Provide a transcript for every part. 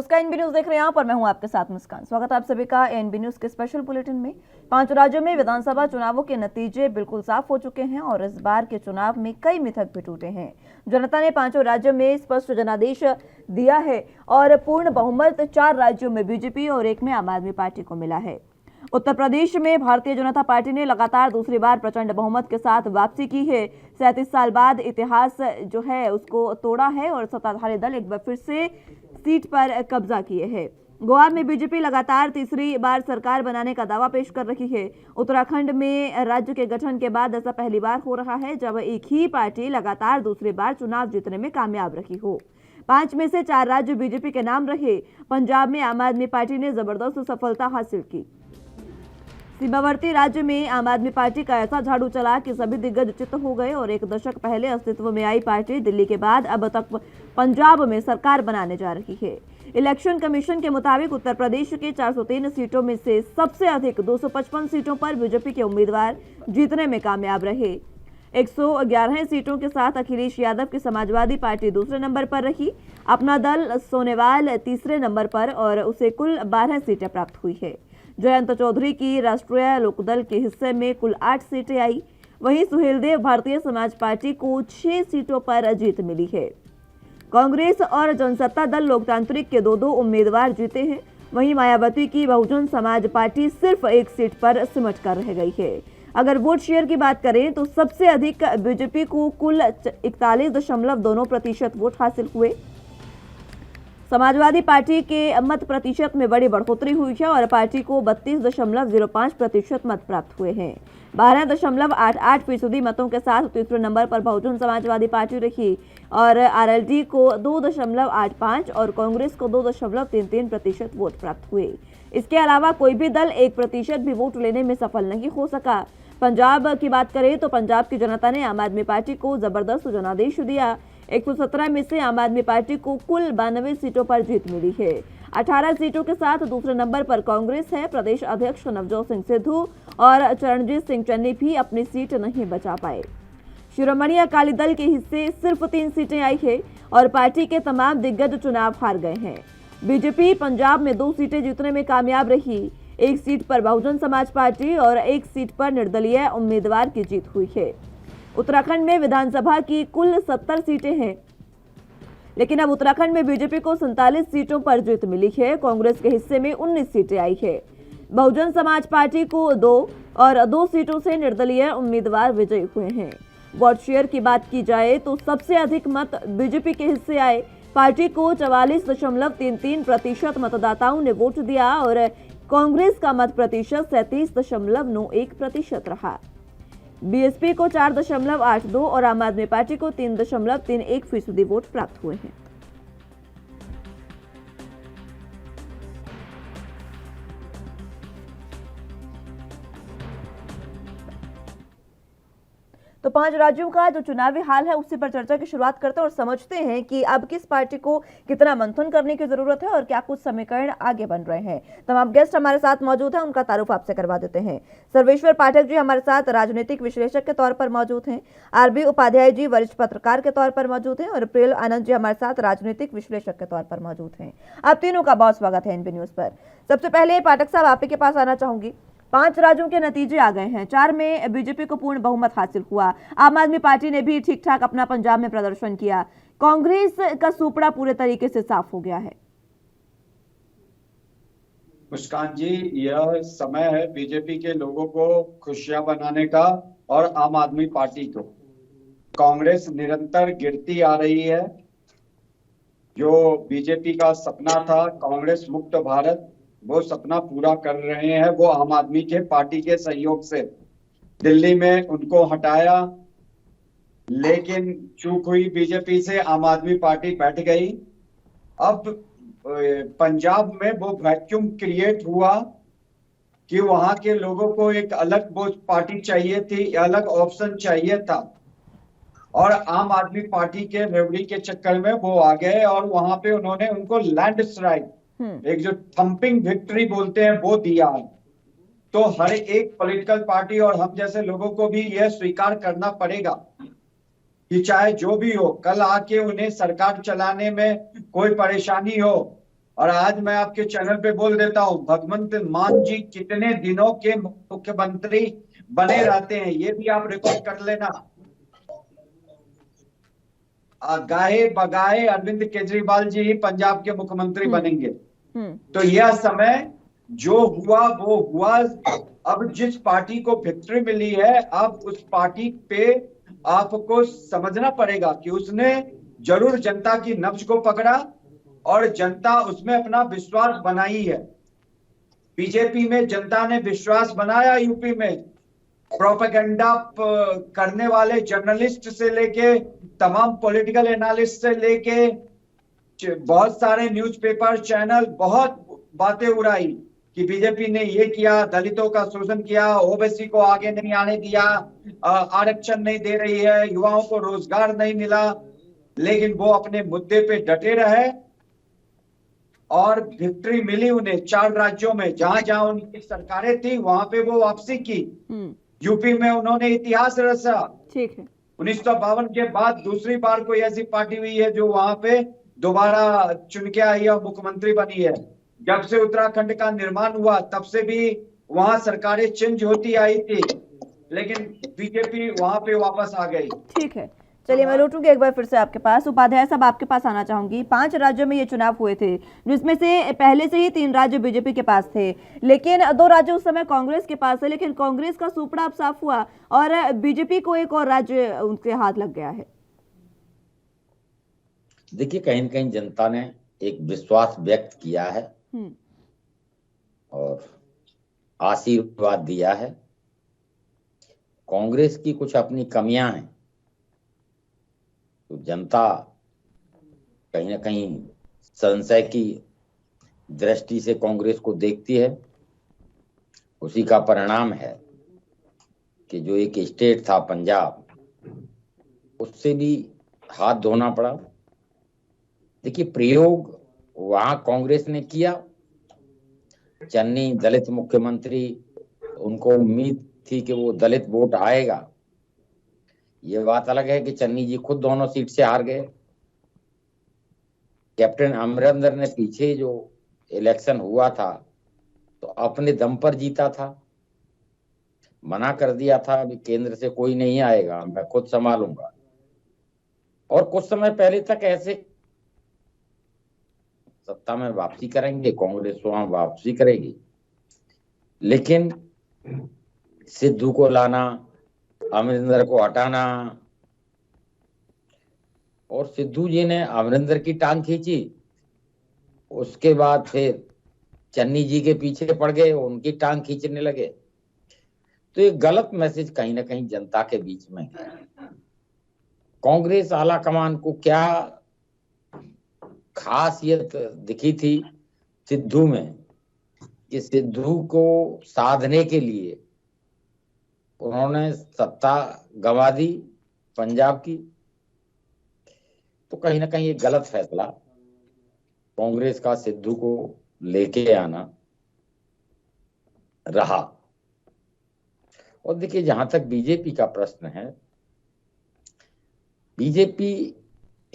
नमस्कार, NB news देख रहे हैं आप और मैं हूं आपके साथ मुस्कान। स्वागत है आप सभी का एनबी न्यूज के स्पेशल बुलेटिन में। 5 राज्यों में विधानसभा चुनावों के नतीजे बिल्कुल साफ हो चुके हैं और इस बार के चुनाव में कई मिथक भी टूटे हैं। जनता ने 5 राज्यों में स्पष्ट जनादेश दिया है और पूर्ण बहुमत 4 राज्यों में बीजेपी और 1 में आम आदमी पार्टी को मिला है। उत्तर प्रदेश में भारतीय जनता पार्टी ने लगातार दूसरी बार प्रचंड बहुमत के साथ वापसी की है। 37 साल बाद इतिहास जो है उसको तोड़ा है और सत्ताधारी दल एक बार फिर से सीट पर कब्जा किए हैं। गोवा में बीजेपी लगातार तीसरी बार सरकार बनाने का दावा पेश कर रही है। उत्तराखंड में राज्य के गठन के बाद ऐसा पहली बार हो रहा है जब एक ही पार्टी लगातार दूसरी बार चुनाव जीतने में कामयाब रही हो। 5 में से 4 राज्य बीजेपी के नाम रहे। पंजाब में आम आदमी पार्टी ने जबरदस्त सफलता हासिल की। सीमावर्ती राज्य में आम आदमी पार्टी का ऐसा झाड़ू चला कि सभी दिग्गज चित हो गए और एक दशक पहले अस्तित्व में आई पार्टी दिल्ली के बाद अब तक पंजाब में सरकार बनाने जा रही है। इलेक्शन कमीशन के मुताबिक उत्तर प्रदेश के 403 सीटों में से सबसे अधिक 255 सीटों पर बीजेपी के उम्मीदवार जीतने में कामयाब रहे। 111 सीटों के साथ अखिलेश यादव की समाजवादी पार्टी दूसरे नंबर पर रही। अपना दल सोनेवाल तीसरे नंबर पर और उसे कुल 12 सीटें प्राप्त हुई है। जयंत चौधरी की राष्ट्रीय लोकदल के हिस्से में कुल 8 सीटें आई। वहीं सुहेलदेव भारतीय समाज पार्टी को 6 सीटों पर जीत मिली है। कांग्रेस और जनसत्ता दल लोकतांत्रिक के 2-2 उम्मीदवार जीते हैं। वहीं मायावती की बहुजन समाज पार्टी सिर्फ 1 सीट पर सिमट कर रह गई है। अगर वोट शेयर की बात करें तो सबसे अधिक बीजेपी को कुल 41.2% वोट हासिल हुए। समाजवादी पार्टी के मत प्रतिशत में बड़ी बढ़ोतरी हुई है और पार्टी को 32.05% मत प्राप्त हुए हैं। 12.88% मतों के साथ तीसरे नंबर पर बहुजन समाजवादी पार्टी रही और आरएलडी को 2.85 और कांग्रेस को 2.33% वोट प्राप्त हुए। इसके अलावा कोई भी दल 1% भी वोट लेने में सफल नहीं हो सका। पंजाब की बात करें तो पंजाब की जनता ने आम आदमी पार्टी को जबरदस्त जनादेश दिया। 117 में से आम आदमी पार्टी को कुल 92 सीटों पर जीत मिली है। 18 सीटों के साथ दूसरे नंबर पर कांग्रेस है। प्रदेश अध्यक्ष नवजोत सिंह सिद्धू और चरणजीत सिंह चन्नी भी अपनी सीट नहीं बचा पाए। शिरोमणि अकाली दल के हिस्से सिर्फ 3 सीटें आई है और पार्टी के तमाम दिग्गज चुनाव हार गए हैं। बीजेपी पंजाब में 2 सीटें जीतने में कामयाब रही। 1 सीट पर बहुजन समाज पार्टी और 1 सीट पर निर्दलीय उम्मीदवार की जीत हुई है। उत्तराखंड में विधानसभा की कुल 70 सीटें हैं, लेकिन अब उत्तराखंड में बीजेपी को 47 सीटों पर जीत मिली है। कांग्रेस के हिस्से में 19 सीटें आई है। बहुजन समाज पार्टी को 2 और 2 सीटों से निर्दलीय उम्मीदवार विजयी हुए हैं। वोट शेयर की बात की जाए तो सबसे अधिक मत बीजेपी के हिस्से आए। पार्टी को 44.33% मतदाताओं ने वोट दिया और कांग्रेस का मत प्रतिशत 37.91% रहा। बीएसपी को 4.82 और आम आदमी पार्टी को 3.31% वोट प्राप्त हुए हैं। तो 5 राज्यों का जो चुनावी हाल है उसी पर चर्चा की शुरुआत करते हैं और समझते हैं कि अब किस पार्टी को कितना मंथन करने की जरूरत है और क्या कुछ समीकरण आगे बन रहे हैं। तमाम गेस्ट हमारे साथ मौजूद हैं, उनका तारुफ आपसे करवा देते हैं। सर्वेश्वर पाठक जी हमारे साथ राजनीतिक विश्लेषक के तौर पर मौजूद हैं। आरबी उपाध्याय जी वरिष्ठ पत्रकार के तौर पर मौजूद हैं और प्रियल आनंद जी हमारे साथ राजनीतिक विश्लेषक के तौर पर मौजूद हैं। आप तीनों का बहुत स्वागत है एनबी न्यूज पर। सबसे पहले पाठक साहब आप के पास आना चाहूंगी। 5 राज्यों के नतीजे आ गए हैं। 4 में बीजेपी को पूर्ण बहुमत हासिल हुआ। आम आदमी पार्टी ने भी ठीक ठाक अपना पंजाब में प्रदर्शन किया। कांग्रेस का सुपड़ा पूरे तरीके से साफ हो गया है। मुस्कान जी, यह समय है बीजेपी के लोगों को खुशियां बनाने का और आम आदमी पार्टी को। कांग्रेस निरंतर गिरती आ रही है। जो बीजेपी का सपना था कांग्रेस मुक्त भारत, वो सपना पूरा कर रहे हैं। वो आम आदमी के पार्टी के सहयोग से दिल्ली में उनको हटाया, लेकिन चूक हुई बीजेपी से, आम आदमी पार्टी बैठ गई। अब पंजाब में वो वैक्यूम क्रिएट हुआ कि वहां के लोगों को एक अलग वो पार्टी चाहिए थी, अलग ऑप्शन चाहिए था और आम आदमी पार्टी के रेवड़ी के चक्कर में वो आ गए और वहां पे उन्होंने उनको लैंडस्लाइड, एक जो थंपिंग विक्ट्री बोलते हैं, वो दिया। तो हर एक पॉलिटिकल पार्टी और हम जैसे लोगों को भी यह स्वीकार करना पड़ेगा कि चाहे जो भी हो, कल आके उन्हें सरकार चलाने में कोई परेशानी हो और आज मैं आपके चैनल पे बोल देता हूं, भगवंत मान जी कितने दिनों के मुख्यमंत्री बने रहते हैं, ये भी आप रिकॉर्ड कर लेना। गाहे बगाए अरविंद केजरीवाल जी ही पंजाब के मुख्यमंत्री बनेंगे। तो यह समय जो हुआ वो हुआ। अब जिस पार्टी को विक्ट्री मिली है, अब उस पार्टी पे आपको समझना पड़ेगा कि उसने जरूर जनता की नब्ज को पकड़ा और जनता उसमें अपना विश्वास बनाई है। बीजेपी में जनता ने विश्वास बनाया। यूपी में प्रोपेगेंडा करने वाले जर्नलिस्ट से लेके तमाम पॉलिटिकल एनालिस्ट से लेके बहुत सारे न्यूज़पेपर चैनल बहुत बातें उड़ाई कि बीजेपी ने ये किया, दलितों का शोषण किया, ओबीसी को आगे नहीं आने दिया, आरक्षण नहीं दे रही है, युवाओं को रोजगार नहीं मिला। लेकिन वो अपने मुद्दे पे डटे रहे और विक्ट्री मिली उन्हें 4 राज्यों में। जहां जहां उनकी सरकारें थी वहां पे वो वापसी की। यूपी में उन्होंने इतिहास रचा। ठीक है। 1952 के बाद दूसरी बार कोई ऐसी पार्टी हुई है जो वहां पे दोबारा चुन के आई और मुख्यमंत्री बनी है। जब से उत्तराखंड का निर्माण हुआ तब से भी वहां सरकारें चेंज होती आई थी, लेकिन बीजेपी वहां पे वापस आ गई। ठीक है, चलिए मैं लौटूंगी एक बार फिर से आपके पास। उपाध्याय साहब, आपके पास आना चाहूंगी। 5 राज्यों में ये चुनाव हुए थे, जिसमें से पहले से ही 3 राज्य बीजेपी के पास थे, लेकिन 2 राज्य उस समय कांग्रेस के पास है। लेकिन कांग्रेस का सुपड़ा अब साफ हुआ और बीजेपी को एक और राज्य उनके हाथ लग गया है। देखिए, कहीं न कहीं जनता ने एक विश्वास व्यक्त किया है और आशीर्वाद दिया है। कांग्रेस की कुछ अपनी कमियां हैं, तो जनता कहीं न कहीं संशय की दृष्टि से कांग्रेस को देखती है। उसी का परिणाम है कि जो एक स्टेट था पंजाब, उससे भी हाथ धोना पड़ा। देखिए, प्रयोग वहां कांग्रेस ने किया। चन्नी दलित मुख्यमंत्री, उनको उम्मीद थी कि वो दलित वोट आएगा। ये बात अलग है कि चन्नी जी खुद दोनों सीट से हार गए। कैप्टन अमरिंदर ने पीछे जो इलेक्शन हुआ था तो अपने दम पर जीता था, मना कर दिया था अभी केंद्र से कोई नहीं आएगा, मैं खुद संभालूंगा। और कुछ समय पहले तक ऐसे सत्ता में वापसी करेंगे, कांग्रेस वहां वापसी करेगी। लेकिन सिद्धू को लाना, अमरिंदर को हटाना, और सिद्धू जी ने अमरिंदर की टांग खींची, उसके बाद फिर चन्नी जी के पीछे पड़ गए, उनकी टांग खींचने लगे। तो एक गलत मैसेज कहीं ना कहीं जनता के बीच में है। कांग्रेस आला कमान को क्या खासियत दिखी थी सिद्धू में कि सिद्धू को साधने के लिए उन्होंने सत्ता गंवा दी पंजाब की। तो कहीं ना कहीं एक गलत फैसला कांग्रेस का सिद्धू को लेके आना रहा। और देखिए, जहां तक बीजेपी का प्रश्न है, बीजेपी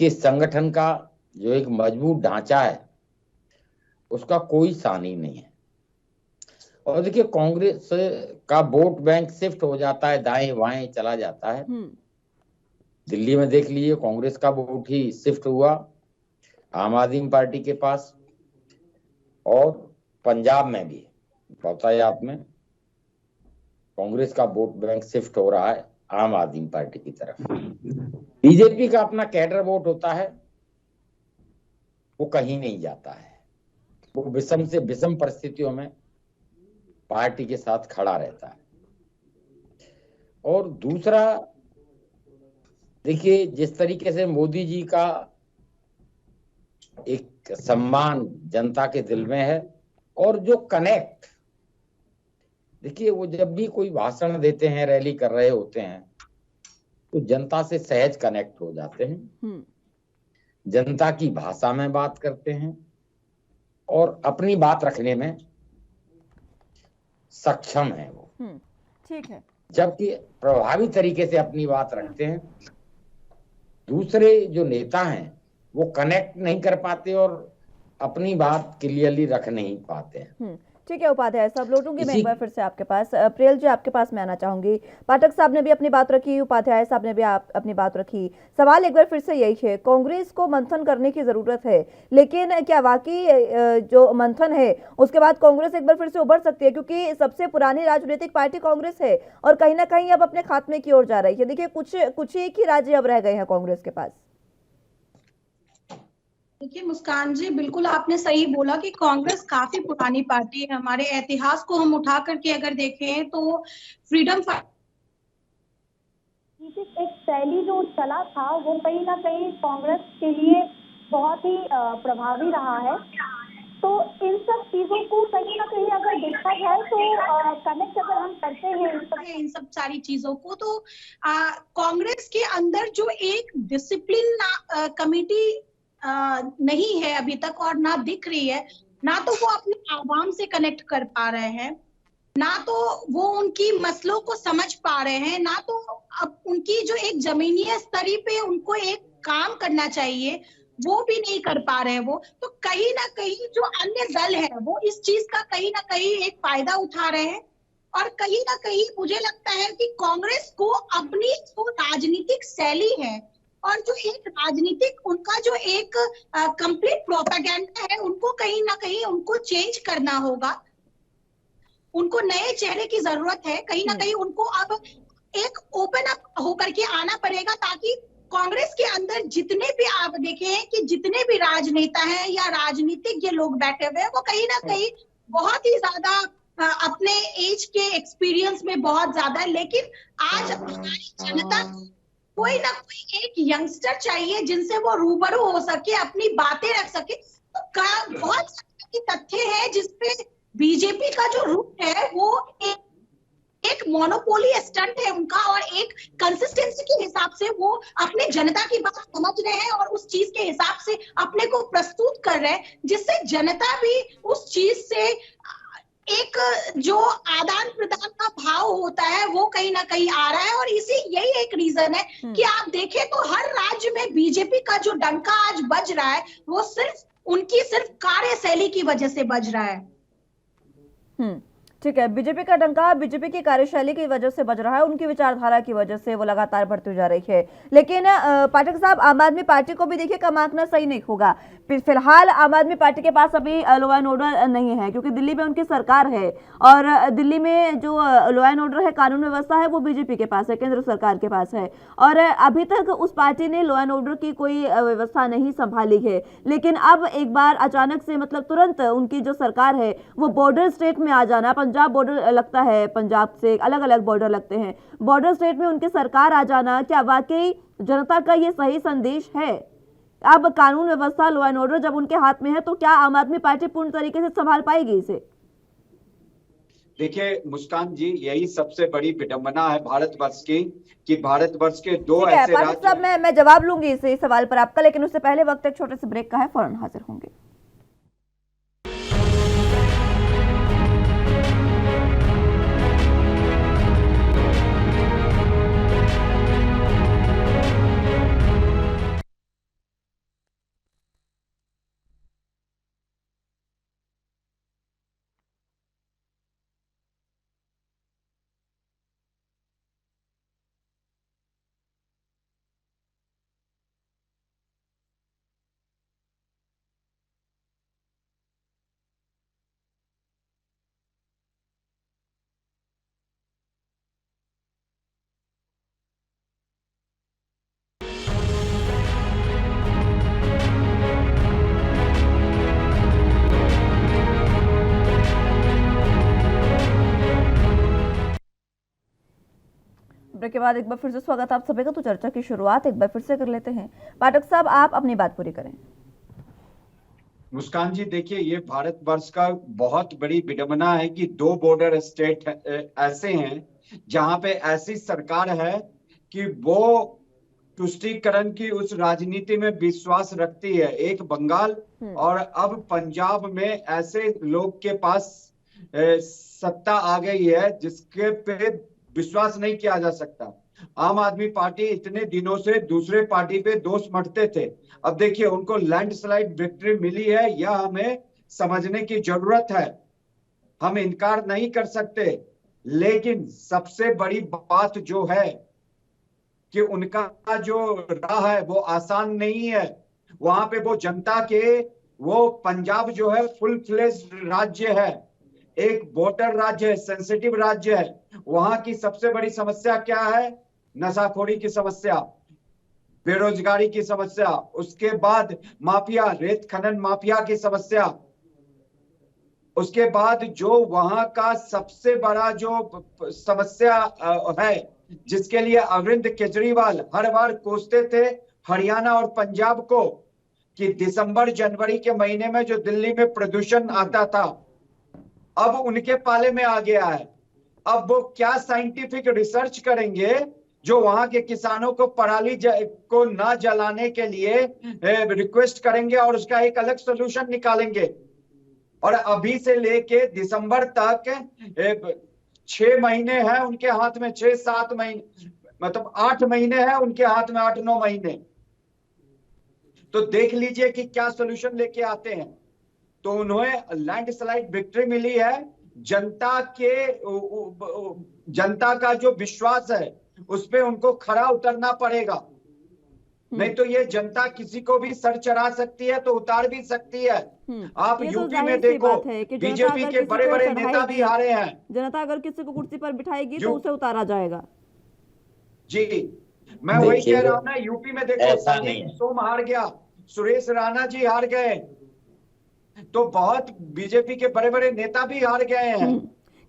के संगठन का जो एक मजबूत ढांचा है उसका कोई सानी नहीं है। और देखिए, कांग्रेस का वोट बैंक शिफ्ट हो जाता है, दाएं बाएं चला जाता है। दिल्ली में देख लीजिए, कांग्रेस का वोट ही शिफ्ट हुआ आम आदमी पार्टी के पास, और पंजाब में भी बहुतायत में कांग्रेस का वोट बैंक शिफ्ट हो रहा है आम आदमी पार्टी की तरफ। बीजेपी का अपना कैडर वोट होता है, वो कहीं नहीं जाता है, वो विषम से विषम परिस्थितियों में पार्टी के साथ खड़ा रहता है। और दूसरा, देखिए, जिस तरीके से मोदी जी का एक सम्मान जनता के दिल में है, और जो कनेक्ट, देखिए, वो जब भी कोई भाषण देते हैं, रैली कर रहे होते हैं, तो जनता से सहज कनेक्ट हो जाते हैं, जनता की भाषा में बात करते हैं और अपनी बात रखने में सक्षम है वो। ठीक है। जबकि प्रभावी तरीके से अपनी बात रखते हैं। दूसरे जो नेता हैं वो कनेक्ट नहीं कर पाते और अपनी बात क्लियरली रख नहीं पाते हैं। ठीक है उपाध्याय साहब, लौटूंगी मैं इसी एक बार फिर से आपके पास। प्रियल जी आपके पास मैं आना चाहूंगी। पाठक साहब ने भी अपनी बात रखी, उपाध्याय साहब ने भी अपनी बात रखी। सवाल एक बार फिर से यही है, कांग्रेस को मंथन करने की जरूरत है, लेकिन क्या वाकई जो मंथन है उसके बाद कांग्रेस एक बार फिर से उभर सकती है? क्योंकि सबसे पुरानी राजनीतिक पार्टी कांग्रेस है और कहीं ना कहीं अब अपने खात्मे की ओर जा रही है। देखिए कुछ एक ही राज्य अब रह गए हैं कांग्रेस के पास। देखिए मुस्कान जी, बिल्कुल आपने सही बोला कि कांग्रेस काफी पुरानी पार्टी है। हमारे इतिहास को हम उठा करके अगर देखें तो फ्रीडम एक शैली जो चला था वो कहीं ना कहीं कांग्रेस के लिए बहुत ही प्रभावी रहा है। तो इन सब चीजों को कहीं ना कहीं अगर देखा जाए तो कनेक्ट अगर हम करते हैं इन सब सारी चीजों को, तो कांग्रेस के अंदर जो एक डिसिप्लिन कमेटी नहीं है अभी तक और ना दिख रही है, ना तो वो अपने आवाम से कनेक्ट कर पा रहे हैं, ना तो वो उनकी मसलों को समझ पा रहे हैं, ना तो अब उनकी जो एक जमीनी स्तर पे उनको एक काम करना चाहिए वो भी नहीं कर पा रहे हैं। वो तो कहीं ना कहीं जो अन्य दल है वो इस चीज का कहीं ना कहीं एक फायदा उठा रहे हैं। और कहीं ना कहीं मुझे लगता है कि कांग्रेस को अपनी जो राजनीतिक शैली है और जो एक राजनीतिक उनका जो एक कंप्लीट प्रोपेगेंडा है, उनको कहीं ना कहीं उनको चेंज करना होगा। उनको नए चेहरे की जरूरत है। कहीं ना कहीं उनको अब एक ओपन अप होकर के आना पड़ेगा, ताकि कांग्रेस के अंदर जितने भी आप देखें कि जितने भी राजनेता हैं या राजनीतिज्ञ लोग बैठे हुए हैं, वो कहीं ना कहीं बहुत ही ज्यादा अपने एज के एक्सपीरियंस में बहुत ज्यादा है। लेकिन आज हमारी जनता कोई ना कोई एक यंगस्टर चाहिए जिनसे वो रूबरू हो सके, अपनी बातें रख सके। तो बहुत सारे तथ्य है जिसपे बीजेपी का जो रूट है वो एक मोनोपोली स्टंट है उनका, और एक कंसिस्टेंसी के हिसाब से वो अपने जनता की बात समझ रहे हैं और उस चीज के हिसाब से अपने को प्रस्तुत कर रहे हैं, जिससे जनता भी उस चीज से एक जो आदान प्रदान का भाव होता है वो कहीं ना कहीं आ रहा है। और यही एक रीजन है कि आप देखें तो हर राज्य में बीजेपी का जो डंका आज बज रहा है वो सिर्फ कार्यशैली की वजह से बज रहा है। ठीक है, बीजेपी का डंका बीजेपी की कार्यशैली की वजह से बज रहा है, उनकी विचारधारा की वजह से वो लगातार बढ़ती जा रही है। लेकिन पाठक साहब, आम आदमी पार्टी को भी देखिए कम आंकना सही नहीं होगा। फिलहाल आम आदमी पार्टी के पास अभी लॉ एंड ऑर्डर नहीं है, क्योंकि दिल्ली में उनकी सरकार है और दिल्ली में जो लॉ एंड ऑर्डर है, कानून व्यवस्था है, वो बीजेपी के पास है, केंद्र सरकार के पास है। और अभी तक उस पार्टी ने लॉ एंड ऑर्डर की कोई व्यवस्था नहीं संभाली है। लेकिन अब एक बार अचानक से, मतलब तुरंत उनकी जो सरकार है वो बॉर्डर स्टेट में आ जाना, पंजाब बॉर्डर लगता है, पंजाब से अलग अलग बॉर्डर लगते हैं, बॉर्डर स्टेट में उनकी सरकार आ जाना, क्या वाकई जनता का ये सही संदेश है? अब कानून व्यवस्था, लॉ एंड ऑर्डर जब उनके हाथ में है, तो क्या आम आदमी पार्टी पूर्ण तरीके से संभाल पाएगी इसे? देखिए मुस्कान जी, यही सबसे बड़ी विडंबना है भारतवर्ष की, कि भारतवर्ष के दो ऐसे राज्य। साहब मैं जवाब लूंगी इस सवाल पर आपका, लेकिन उससे पहले वक्त एक छोटे से ब्रेक का है, फौरन हाजिर होंगे। ब्रेक के बाद एक बार फिर से स्वागत आप सभी का। तो चर्चा की शुरुआत एक बार फिर से कर लेते हैं। पाठक साहब, आप अपनी बात पूरी करें। मुस्कान जी, देखिए ये भारतवर्ष का बहुत बड़ी विडंबना है कि दो बॉर्डर स्टेट ऐसे हैं जहां पे ऐसी सरकार है कि वो तुष्टीकरण की उस राजनीति में विश्वास रखती है। एक बंगाल और अब पंजाब में ऐसे लोग के पास सत्ता आ गई है जिसके पे विश्वास नहीं किया जा सकता। आम आदमी पार्टी इतने दिनों से दूसरे पार्टी पे दोष मढ़ते थे, अब देखिए उनको लैंडस्लाइड विक्ट्री मिली है, यह हमें समझने की जरूरत है, हम इनकार नहीं कर सकते। लेकिन सबसे बड़ी बात जो है कि उनका जो राह है वो आसान नहीं है। वहां पे वो जनता के, वो पंजाब जो है फुल फ्लेज्ड राज्य है, एक बॉर्डर राज्य है, सेंसिटिव राज्य है। वहां की सबसे बड़ी समस्या क्या है? नशाखोरी की समस्या, बेरोजगारी की समस्या, उसके बाद माफिया, रेत खनन माफिया की समस्या, उसके बाद जो वहां का सबसे बड़ा जो समस्या है, जिसके लिए अरविंद केजरीवाल हर बार कोसते थे हरियाणा और पंजाब को, कि दिसंबर जनवरी के महीने में जो दिल्ली में प्रदूषण आता था, अब उनके पाले में आ गया है। अब वो क्या साइंटिफिक रिसर्च करेंगे जो वहां के किसानों को पराली को ना जलाने के लिए रिक्वेस्ट करेंगे और उसका एक अलग सोल्यूशन निकालेंगे। और अभी से लेके दिसंबर तक 6 महीने हैं उनके हाथ में, 6-7 महीने, मतलब 8 महीने हैं उनके हाथ में, 8-9 महीने। तो देख लीजिए कि क्या सोल्यूशन लेके आते हैं। तो उन्हें लैंडस्लाइड विक्ट्री मिली है। जनता का जो विश्वास है उस पे उनको खरा उतरना पड़ेगा, नहीं तो ये जनता किसी को भी सर चढ़ा सकती है तो उतार भी सकती है। आप ये तो यूपी में जाहिर सी देखो, बात है कि जनता बीजेपी अगर के किसी बड़े को बड़े नेता भी चढ़ाएगी, हारे हैं। जनता अगर किसी को कुर्सी पर बिठाएगी तो यू- उसे उतारा जाएगा। जी, मैं वही देखिए, कह रहा हूं ना, यूपी में देखो ऐसा नहीं संदीप है। सोम हार गया, सुरेश राणा जी हार गए, तो बहुत बीजेपी के बड़े बड़े नेता भी हार गए हैं।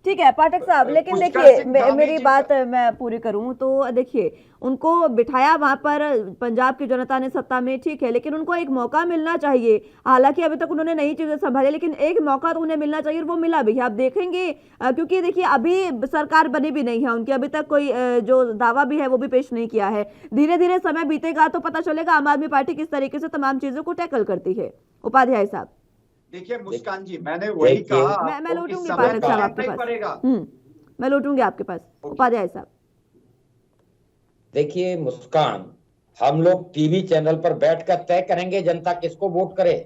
ठीक है पाठक साहब, लेकिन पुष्कर देखिए सिंह धामी मेरी जी बात मैं पूरी करूं तो देखिए, उनको बिठाया वहां पर पंजाब की जनता ने सत्ता में, ठीक है, लेकिन उनको एक मौका मिलना चाहिए। हालांकि अभी तक उन्होंने नई चीजें संभाली, लेकिन एक मौका तो उन्हें मिलना चाहिए और वो मिला भी है। आप देखेंगे क्योंकि देखिए अभी सरकार बनी भी नहीं है उनकी, अभी तक कोई जो दावा भी है वो भी पेश नहीं किया है। धीरे धीरे समय बीतेगा तो पता चलेगा आम आदमी पार्टी किस तरीके से तमाम चीजों को टैकल करती है। उपाध्याय साहब, देखिए मुस्कान जी, मैंने वही देखिए, कहा मैं आपको कि लौटूंगी समय पाठक साहब तो आपके नहीं पास। पड़ेगा। मैं लौटूंगी आपके पास, उपाध्याय साहब। देखिए मुस्कान, हम लोग टीवी चैनल पर बैठकर तय करेंगे जनता किसको वोट करे,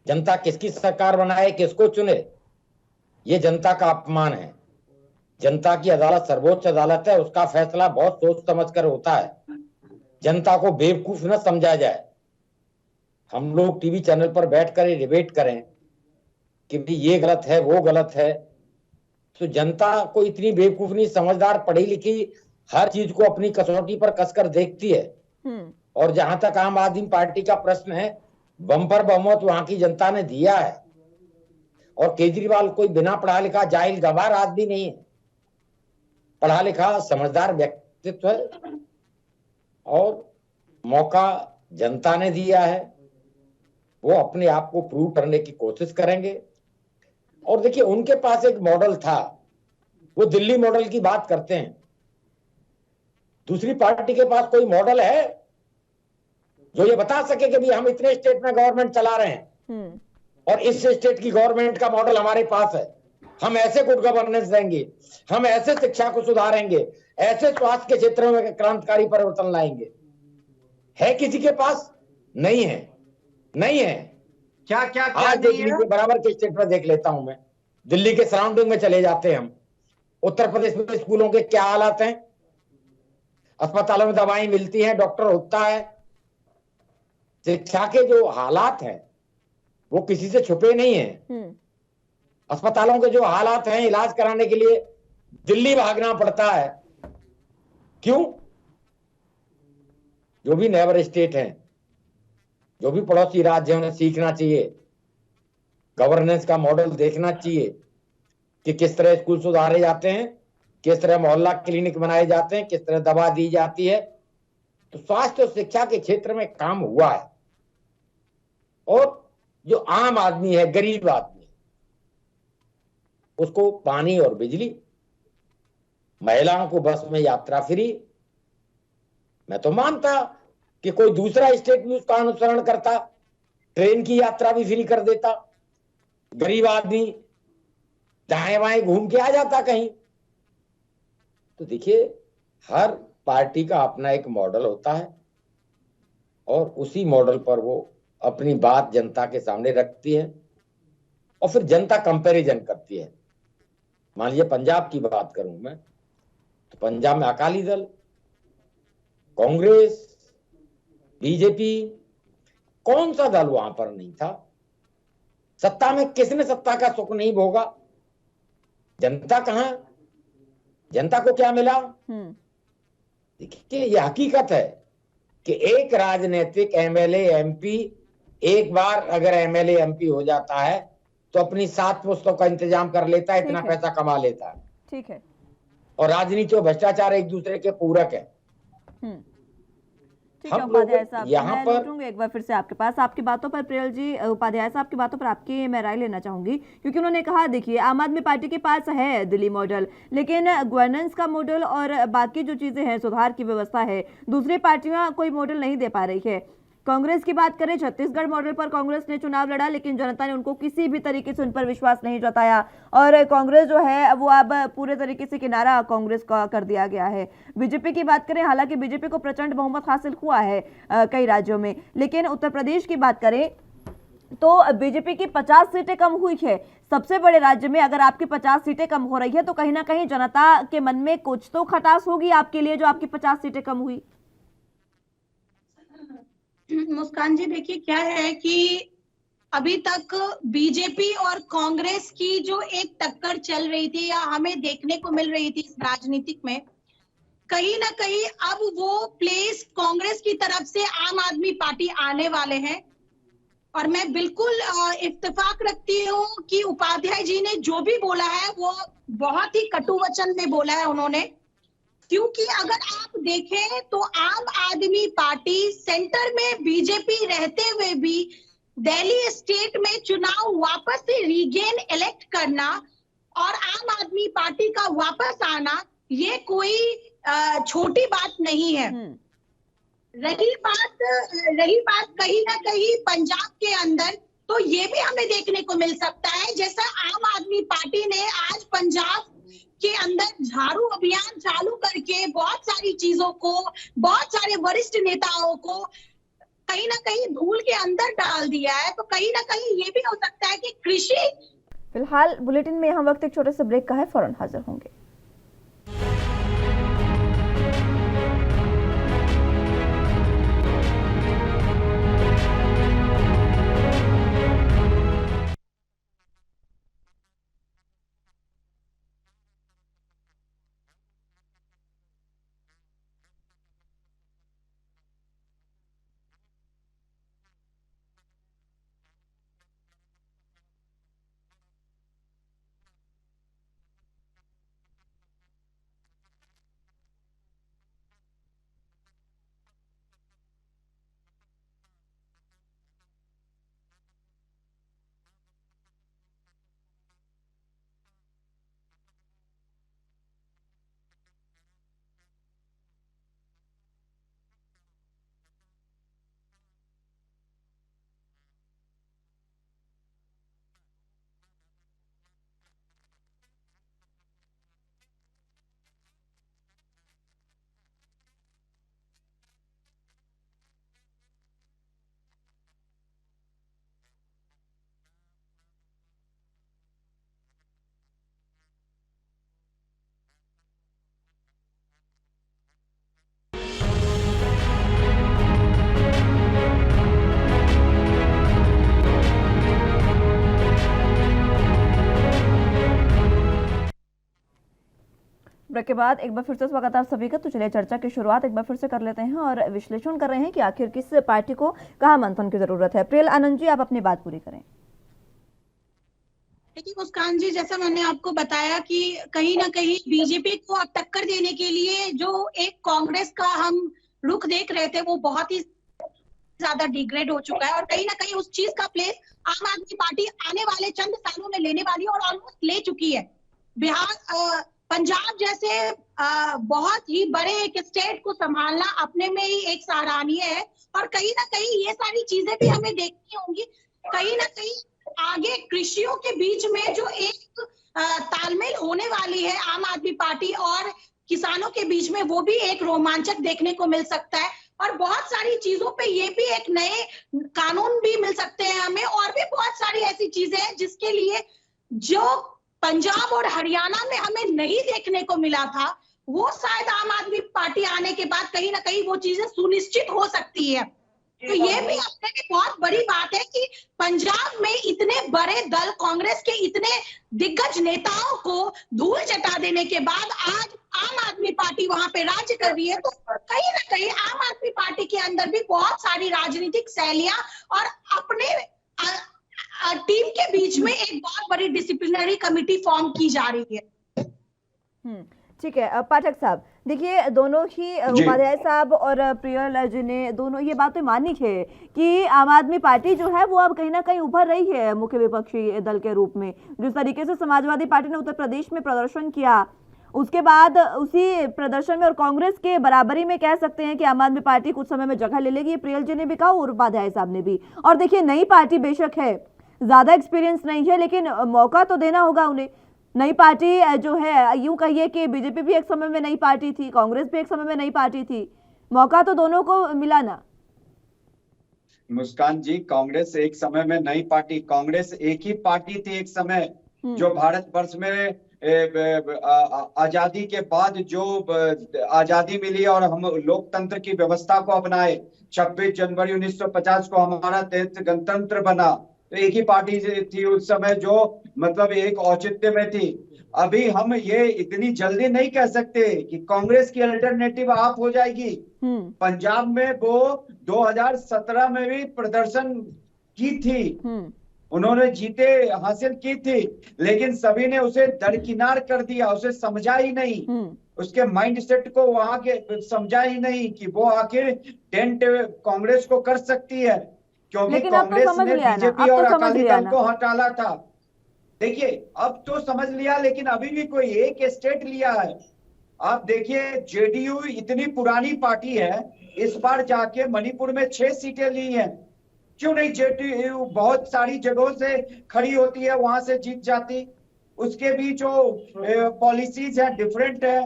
जनता किसकी सरकार बनाए, किसको चुने। ये जनता का अपमान है। जनता की अदालत सर्वोच्च अदालत है, उसका फैसला बहुत सोच समझ कर होता है। जनता को बेवकूफ न समझा जाए। हम लोग टीवी चैनल पर बैठकर डिबेट करें कि भाई ये गलत है वो गलत है, तो जनता को इतनी बेवकूफ नहीं, समझदार पढ़ी लिखी हर चीज को अपनी कसौटी पर कसकर देखती है। और जहां तक आम आदमी पार्टी का प्रश्न है, बम्पर बहुमत वहां की जनता ने दिया है। और केजरीवाल कोई बिना पढ़ा लिखा जाहिल गवार आदमी नहीं है, पढ़ा लिखा समझदार व्यक्तित्व है और मौका जनता ने दिया है। वो अपने आप को प्रूव करने की कोशिश करेंगे। और देखिए उनके पास एक मॉडल था, वो दिल्ली मॉडल की बात करते हैं। दूसरी पार्टी के पास कोई मॉडल है जो ये बता सके कि भी हम इतने स्टेट में गवर्नमेंट चला रहे हैं और इस स्टेट की गवर्नमेंट का मॉडल हमारे पास है, हम ऐसे गुड गवर्नेंस देंगे, हम ऐसे शिक्षा को सुधारेंगे, ऐसे स्वास्थ्य के क्षेत्र में क्रांतिकारी परिवर्तन लाएंगे। है किसी के पास? नहीं है, नहीं है। क्या क्या क्या आज नहीं दिल्ली है? के बराबर के स्टेट में देख लेता हूं मैं, दिल्ली के सराउंडिंग में चले जाते हैं हम, उत्तर प्रदेश में स्कूलों के क्या हालात हैं, अस्पतालों में दवाएं मिलती हैं, डॉक्टर होता है, शिक्षा के जो हालात हैं वो किसी से छुपे नहीं है। अस्पतालों के जो हालात हैं, इलाज कराने के लिए दिल्ली भागना पड़ता है। क्यों? जो भी नेबर स्टेट हैं, जो भी पड़ोसी राज्य हैं, उन्हें सीखना चाहिए, गवर्नेंस का मॉडल देखना चाहिए कि किस तरह स्कूल सुधारे जाते हैं, किस तरह मोहल्ला क्लिनिक बनाए जाते हैं, किस तरह दवा दी जाती है। तो स्वास्थ्य और शिक्षा के क्षेत्र में काम हुआ है। और जो आम आदमी है, गरीब आदमी, उसको पानी और बिजली, महिलाओं को बस में यात्रा फ्री। मैं तो मानता कि कोई दूसरा स्टेट भी उसका अनुसरण करता, ट्रेन की यात्रा भी फ्री कर देता, गरीब आदमी दाएं बाएं घूम के आ जाता कहीं। तो देखिए हर पार्टी का अपना एक मॉडल होता है और उसी मॉडल पर वो अपनी बात जनता के सामने रखती है और फिर जनता कंपैरिजन करती है। मान लीजिए पंजाब की बात करूं मैं, तो पंजाब में अकाली दल, कांग्रेस, बीजेपी, कौन सा दल वहां पर नहीं था? सत्ता में किसने सत्ता का सुख नहीं भोगा? जनता कहां? जनता को क्या मिला? देखिए, यह हकीकत है कि एक राजनीतिक एमएलए एमपी एक बार अगर एमएलए एमपी हो जाता है तो अपनी 7 पुस्तकों का इंतजाम कर लेता है, इतना पैसा कमा लेता है। ठीक है। और राजनीति और भ्रष्टाचार एक दूसरे के पूरक है। ठीक है उपाध्याय साहब, मैं लौटूंगी एक बार फिर से आपके पास। आपकी बातों पर प्रियल जी, उपाध्याय साहब की बातों पर आपकी मैं राय लेना चाहूंगी, क्योंकि उन्होंने कहा देखिए आम आदमी पार्टी के पास है दिल्ली मॉडल, लेकिन गवर्नेंस का मॉडल और बाकी जो चीजें हैं, सुधार की व्यवस्था है, दूसरी पार्टियां कोई मॉडल नहीं दे पा रही है। कांग्रेस की बात करें, छत्तीसगढ़ मॉडल पर कांग्रेस ने चुनाव लड़ा, लेकिन जनता ने उनको किसी भी तरीके से उन पर विश्वास नहीं जताया और कांग्रेस जो है वो अब पूरे तरीके से किनारा कांग्रेस का कर दिया गया है। बीजेपी की बात करें, हालांकि बीजेपी को प्रचंड बहुमत हासिल हुआ है कई राज्यों में, लेकिन उत्तर प्रदेश की बात करें तो बीजेपी की 50 सीटें कम हुई है। सबसे बड़े राज्य में अगर आपकी 50 सीटें कम हो रही है तो कहीं ना कहीं जनता के मन में कुछ तो खटास होगी आपके लिए, जो आपकी 50 सीटें कम हुई। मुस्कान जी, देखिए क्या है कि अभी तक बीजेपी और कांग्रेस की जो एक टक्कर चल रही थी या हमें देखने को मिल रही थी इस राजनीतिक में, कहीं ना कहीं अब वो प्लेस कांग्रेस की तरफ से आम आदमी पार्टी आने वाले हैं। और मैं बिल्कुल इत्तेफाक रखती हूँ कि उपाध्याय जी ने जो भी बोला है वो बहुत ही कटु वचन में बोला है उन्होंने, क्योंकि अगर आप देखें तो आम आदमी पार्टी सेंटर में बीजेपी रहते हुए भी दिल्ली स्टेट में चुनाव वापस से रीगेन इलेक्ट करना और आम आदमी पार्टी का वापस आना, ये कोई छोटी बात नहीं है। रही बात कहीं ना कहीं पंजाब के अंदर, तो ये भी हमें देखने को मिल सकता है, जैसा आम आदमी पार्टी ने आज पंजाब के अंदर झाड़ू अभियान चालू करके बहुत सारी चीजों को, बहुत सारे वरिष्ठ नेताओं को कहीं ना कहीं धूल के अंदर डाल दिया है। तो कहीं ना कहीं ये भी हो सकता है कि कृषि। फिलहाल बुलेटिन में यहाँ वक्त एक छोटे से ब्रेक का है, फौरन हाजिर होंगे। ब्रेक के बाद एक बार फिर से स्वागत है आप सभी का। तो चलिए चर्चा की शुरुआत एक बार फिर से कर लेते हैं और विश्लेषण कर रहे हैं कि आखिर किस पार्टी को कहां मंथन की जरूरत है। प्रियल आनंद जी, आप अपनी बात पूरी करें। देखिए मुस्कान जी, जैसा मैंने आपको बताया कि कहीं ना कहीं बीजेपी को अब टक्कर देने के लिए जो एक कांग्रेस का हम रुख देख रहे थे वो बहुत ही ज्यादा डिग्रेड हो चुका है और कहीं ना कहीं उस चीज का प्लेस आम आदमी पार्टी आने वाले चंद सालों में लेने वाली है और ऑलमोस्ट ले चुकी है। बिहार, पंजाब जैसे बहुत ही बड़े एक स्टेट को संभालना अपने में ही एक सराहनीय है और कहीं ना कहीं ये सारी चीजें भी हमें देखनी होंगी। कहीं ना कहीं आगे कृषियों के बीच में जो एक तालमेल होने वाली है आम आदमी पार्टी और किसानों के बीच में, वो भी एक रोमांचक देखने को मिल सकता है। और बहुत सारी चीजों पे ये भी एक नए कानून भी मिल सकते हैं हमें, और भी बहुत सारी ऐसी चीजें हैं जिसके लिए जो पंजाब और हरियाणा में हमें नहीं देखने को मिला था, वो शायद आम आदमी पार्टी आने के बाद कहीं ना कहीं वो चीजें सुनिश्चित हो सकती है। तो ये भी अपने में बहुत बड़ी बात है कि पंजाब में इतने बड़े दल, कांग्रेस के इतने दिग्गज नेताओं को धूल चटा देने के बाद आज आम आदमी पार्टी वहां पे राज्य कर रही है। तो कहीं ना कहीं आम आदमी पार्टी के अंदर भी बहुत सारी राजनीतिक शैलियां और अपने टीम के बीच में एक बहुत बड़ी डिसिप्लिनरी कमेटी फॉर्म की जा रही है। ठीक है पाठक साहब, देखिए दोनों ही उपाध्याय साहब और प्रियल जी ने दोनों ये बात तो मानी है कि आम आदमी पार्टी जो है वो अब कहीं ना कहीं उभर रही है मुख्य विपक्षी दल के रूप में। जिस तरीके से समाजवादी पार्टी ने उत्तर प्रदेश में प्रदर्शन किया, उसके बाद उसी प्रदर्शन में और कांग्रेस के बराबरी में कह सकते हैं कि आम आदमी पार्टी कुछ समय में जगह ले लेगी, प्रियल जी ने भी कहा और उपाध्याय साहब ने भी। और देखिए नई पार्टी बेशक है, ज्यादा एक्सपीरियंस नहीं है, लेकिन मौका तो देना होगा उन्हें। नई पार्टी जो है, यूं कहिए कि बीजेपी भी एक समय में नई पार्टी थी, कांग्रेस भी एक समय में नई पार्टी थी, मौका तो दोनों को मिला ना। मुस्कान जी, कांग्रेस एक समय में नई पार्टी, कांग्रेस एक ही पार्टी थी एक समय जो भारतवर्ष में आजादी के बाद जो आजादी मिली और हम लोकतंत्र की व्यवस्था को अपनाए, 26 जनवरी 1950 को हमारा देश गणतंत्र बना, तो एक ही पार्टी थी उस समय जो मतलब एक औचित्य में थी। अभी हम ये इतनी जल्दी नहीं कह सकते कि कांग्रेस की अल्टरनेटिव आप हो जाएगी। पंजाब में वो 2017 में भी प्रदर्शन की थी, उन्होंने जीते हासिल की थी, लेकिन सभी ने उसे दरकिनार कर दिया, उसे समझा ही नहीं, उसके माइंडसेट को वहां के समझा ही नहीं कि वो आखिर टेंट कांग्रेस को कर सकती है, क्योंकि कांग्रेस ने बीजेपी और अकाली दल को हटाना था। देखिए अब तो समझ लिया, लेकिन अभी भी कोई एक स्टेट लिया है। आप देखिए जेडीयू इतनी पुरानी पार्टी है, इस बार जाके मणिपुर में 6 सीटें ली हैं। क्यों नहीं जेडीयू बहुत सारी जगहों से खड़ी होती है, वहां से जीत जाती। उसके भी जो पॉलिसीज है डिफरेंट है,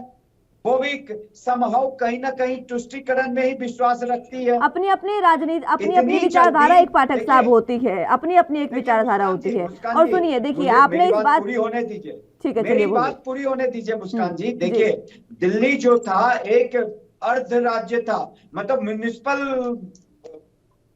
वो भी समहाउ कहीं ना कहीं तुष्टीकरण में ही विश्वास रखती है। अपनी अपनी राजनीति, अपनी अपनी विचारधारा एक पाठक साहब होती है, अपनी अपनी एक विचारधारा होती है। और सुनिए, देखिए आपने इस बात पूरी होने दीजिए, ठीक है, मेरी बात पूरी होने दीजिए मुस्कान जी। देखिए दिल्ली जो था एक अर्ध राज्य था, मतलब म्युनिसिपल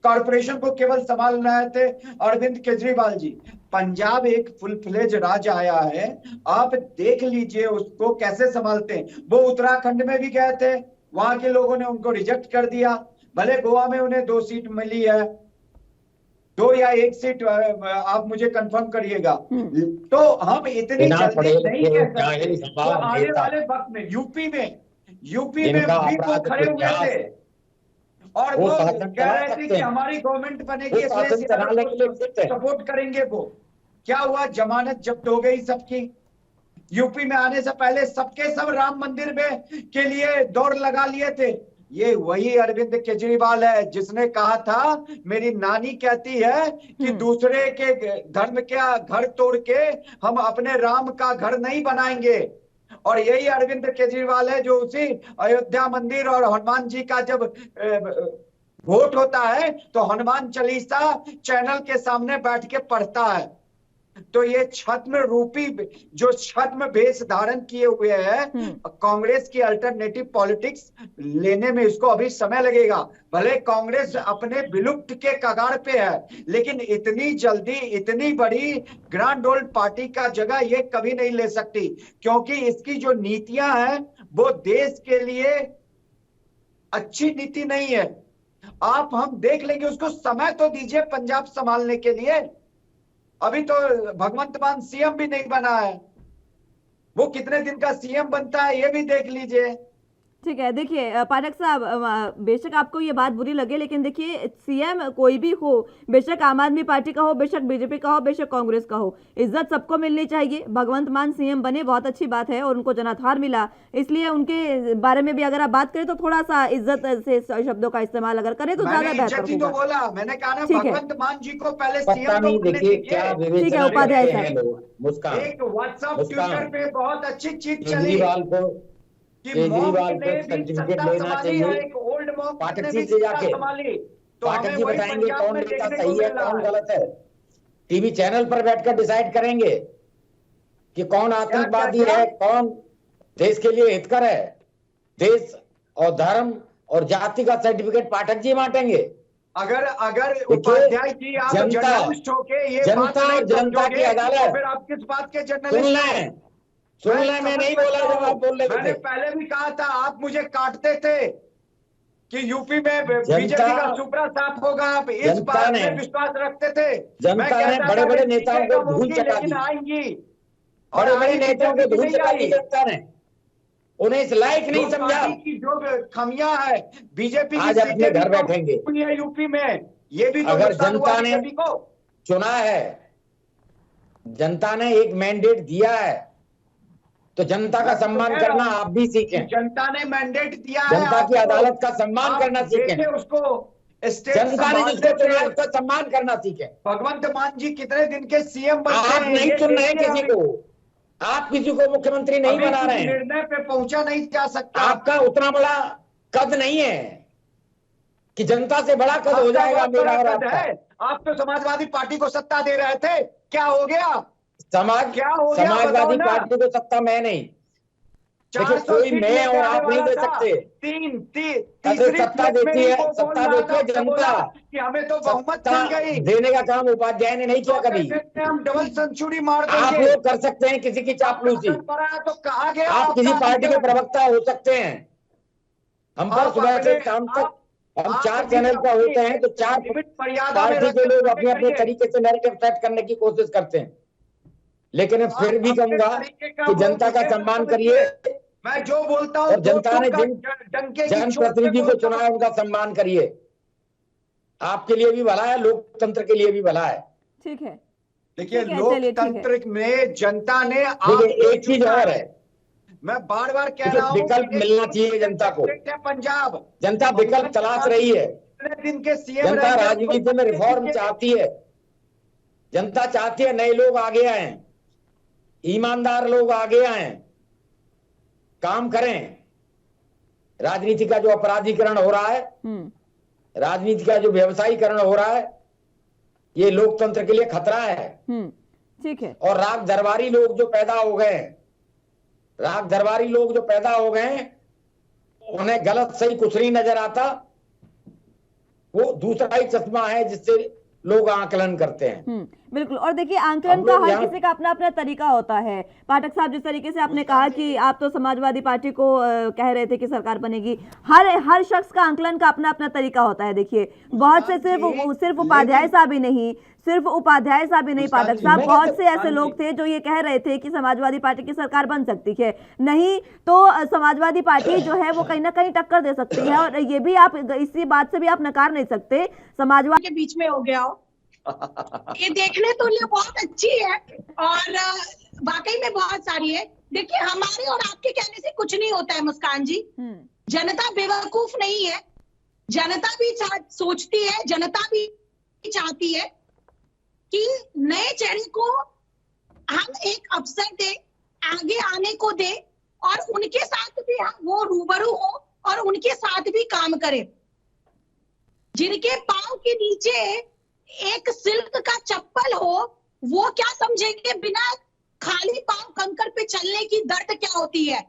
कॉर्पोरेशन को केवल संभाल रहे थे अरविंद केजरीवाल जी। पंजाब एक फुल फ्लेज राज्य आया है, आप देख लीजिए उसको कैसे संभालते हैं। वो उत्तराखंड में भी गए थे, वहां के लोगों ने उनको रिजेक्ट कर दिया। भले गोवा में उन्हें 2 सीट मिली है, 2 या 1 सीट आप मुझे कंफर्म करिएगा। तो हम इतनी जल्दी नहीं कह सकते। तो आने वाले वक्त में यूपी में भी वो खड़े हुए थे और वो कह रहे थे कि हमारी गवर्नमेंट बनेगी इसलिए सपोर्ट करेंगे। वो क्या हुआ, जमानत जब्त हो गई सबकी। यूपी में आने से पहले सबके सब राम मंदिर में के लिए दौड़ लगा लिए थे। ये वही अरविंद केजरीवाल है जिसने कहा था, मेरी नानी कहती है कि दूसरे के धर्म का घर तोड़ के हम अपने राम का घर नहीं बनाएंगे। और यही अरविंद केजरीवाल है जो उसी अयोध्या मंदिर और हनुमान जी का जब वोट होता है तो हनुमान चालीसा चैनल के सामने बैठ के पढ़ता है। तो ये छद्म रूपी जो छद्म वेश धारण किए हुए है, कांग्रेस की अल्टरनेटिव पॉलिटिक्स लेने में इसको अभी समय लगेगा। भले कांग्रेस अपने विलुप्त के कगार पे है, लेकिन इतनी जल्दी इतनी बड़ी ग्रांड ओल्ड पार्टी का जगह ये कभी नहीं ले सकती, क्योंकि इसकी जो नीतियां हैं वो देश के लिए अच्छी नीति नहीं है। आप हम देख लेंगे, उसको समय तो दीजिए पंजाब संभालने के लिए। अभी तो भगवंत मान सीएम भी नहीं बना है, वो कितने दिन का सीएम बनता है ये भी देख लीजिए। ठीक है, देखिए पाठक साहब, बेशक आपको ये बात बुरी लगे, लेकिन देखिए सीएम कोई भी हो, बेशक आम आदमी पार्टी का हो, बेशक बीजेपी का हो, बेशक कांग्रेस का हो, इज्जत सबको मिलनी चाहिए। भगवंत मान सीएम बने, बहुत अच्छी बात है, और उनको जनाधार मिला, इसलिए उनके बारे में भी अगर आप बात करें तो थोड़ा सा इज्जत से शब्दों का इस्तेमाल अगर करें तो ज्यादा बेहतर होगा। बोला मैंने, कहा ना भगवंत मान जी को पहले सीएम ठीक है उपाध्याय साहब, एक व्हाट्सएप ट्विटर पे बहुत अच्छी चीज चली कि मॉक केजरीवाल ने को भी सर्टिफिकेट सत्ता लेना संभाली और चाहिए। एक ओल्ड मॉक पाठक ने जी भी से सत्ता जाके संभाली। तो पाठक हमें जी वही बताएंगे पंजाब कौन में नेता देखने को सही है मिल रहा कौन है। गलत है। टीवी चैनल पर बैठकर डिसाइड करेंगे कि कौन आतंकवादी क्या? है, कौन देश के लिए हितकर है। देश और धर्म और जाति का सर्टिफिकेट पाठक जी बांटेंगे। अगर उपाध्याय जी आप जनता जर्नलिस्ट होके ये बात जनता नहीं और जनता की समझोगे तो अदालत। फिर आप किस बात के सुन जर्नलिस्ट हो? लें मैं नहीं बोला जब आप बोल रहे मैंने थे। पहले भी कहा था, आप मुझे काटते थे कि यूपी में जनता बीजेपी का सुपड़ा साफ होगा, आप इस जनता बात ने में विश्वास रखते थे। मैं जनता ने कहता बड़े था बड़े कि नेताओं सीटें को कम धूल होंगी चटा लेकिन दी, आएंगी, और बड़े बड़े आई नेताओं को बीजेपी की धूल नहीं चटा दी आई। जनता ने। उन्हें इस लायक जो नहीं समझा। पार्टी की जो खमियां है, बीजेपी की आज अपने सीटें भी घर कम बैठेंगे। हुई है यूपी में, ये भी तो अगर नुकसान हुआ जनता ने बीजेपी को। चुना है, जनता ने एक मैंडेट दिया है, तो जनता का सम्मान करना आप भी सीखें। जनता ने मैंडेट दिया है जनता की आपको, अदालत का सम्मान आप करना सीखें। देखें उसको स्टेट जनता ने जिसको संभालने चुना से। उसका सम्मान करना सीखें। भगवंत मान जी कितने दिन के सीएम बनते आप हैं, नहीं ये चुन रहे देखिए किसी अभी। को, आप किसी को मुख्यमंत्री नहीं अभी बना कुछ रहे हैं। निर्णय पे पहुंचा नहीं जा सकता। आपका उतना बड़ा कद नहीं है कि जनता से बड़ा कद हो आपका जाएगा बहुत मेरा और बड़ा कद आपका। है। आप तो समाजवादी पार्टी को सत्ता दे रहे थे, क्या हो गया? क्या हो गया समाजवादी बताओ ना। पार्टी को सत्ता मैं नहीं, देखिए 400 कोई सीट मैं लेके और आने आप नहीं वाला दे था। सकते। तीसरी सत्ता फ्लिप में देती ही है, वो बोल सत्ता रहा देती था, है उसने जनता। बोला कि हमें तो बहुमत सत्ता मिल गई, देने का काम उपाध्याय ने नहीं किया कभी। हम डबल सेंचुरी मार आप देंगे। लोग कर सकते हैं किसी की चापलूसी, पड़ा तो कहा गया आप किसी आपका पार्टी के आंदोलन। प्रवक्ता हो सकते हैं। हम पर आप सुबह से अपने- शाम तक हम आप 4 भी चैनल पर अपनी होते हैं, तो 4 लिमिट मर्यादा में पार्टी रख के लोग के अपने अपने करिए। तरीके से नैरेटिव सेट करने की कोशिश करते हैं। लेकिन मैं फिर भी अपने कहूंगा तरीके का कि जनता का मुझे सम्मान समझिए। करिए, मैं जो बोलता हूँ और जनता ने जिन डंके की चोट पे जनप्रतिनिधि को बोलता चुना हूं। है उनका सम्मान करिए। आपके लिए भी भला है, लोकतंत्र के लिए भी भला है। ठीक है, देखिए ठीक है, चलिए, ठीक है। लोकतंत्र में जनता ने देखिए एक चीज और है, मैं बार बार कह देखिए रहा हूँ विकल्प मिलना चाहिए जनता को। स्टेट है पंजाब, जनता विकल्प तलाश रही है। कितने दिन के सीएम जनता राजनीति में रिफॉर्म चाहती है। जनता चाहती है नए लोग आगे आए, ईमानदार लोग आगे आए, काम करें। राजनीति का जो अपराधीकरण हो रहा है, राजनीति का जो व्यवसायीकरण हो रहा है, ये लोकतंत्र के लिए खतरा है। ठीक है। और राग दरबारी लोग जो पैदा हो गए, राग दरबारी लोग जो पैदा हो गए, उन्हें गलत सही कुछ नहीं नजर आता। वो दूसरा ही चश्मा है जिससे लोग आकलन करते हैं। बिल्कुल। और देखिए आंकलन का हर किसी का अपना अपना तरीका होता है। पाठक साहब, जिस तरीके से आपने कहा कि आप तो समाजवादी पार्टी को कह रहे थे कि सरकार बनेगी, हर शख्स का आंकलन का अपना अपना तरीका होता है। देखिए बहुत से सिर्फ उपाध्याय साहब ही नहीं, पाठक साहब, बहुत से ऐसे लोग थे जो ये कह रहे थे कि समाजवादी पार्टी की सरकार बन सकती है, नहीं तो समाजवादी पार्टी जो है वो कहीं ना कहीं टक्कर दे सकती है। और ये भी आप इसी बात से भी आप नकार नहीं सकते, समाजवादी के बीच में हो गया हो। ये देखने तो लिए बहुत अच्छी है और वाकई में बहुत सारी है। देखिए हमारे और आपके कहने से कुछ नहीं होता है मुस्कान जी। जनता बेवकूफ नहीं है, जनता भी सोचती है, जनता भी चाहती है कि नए चेहरे को हम एक अवसर दे, आगे आने को दे और उनके साथ भी हम वो रूबरू हो और उनके साथ भी काम करें। जिनके पांव के नीचे एक सिल्क का चप्पल हो, वो क्या समझेंगे बिना खाली पांव कंकर पे चलने की दर्द क्या होती है।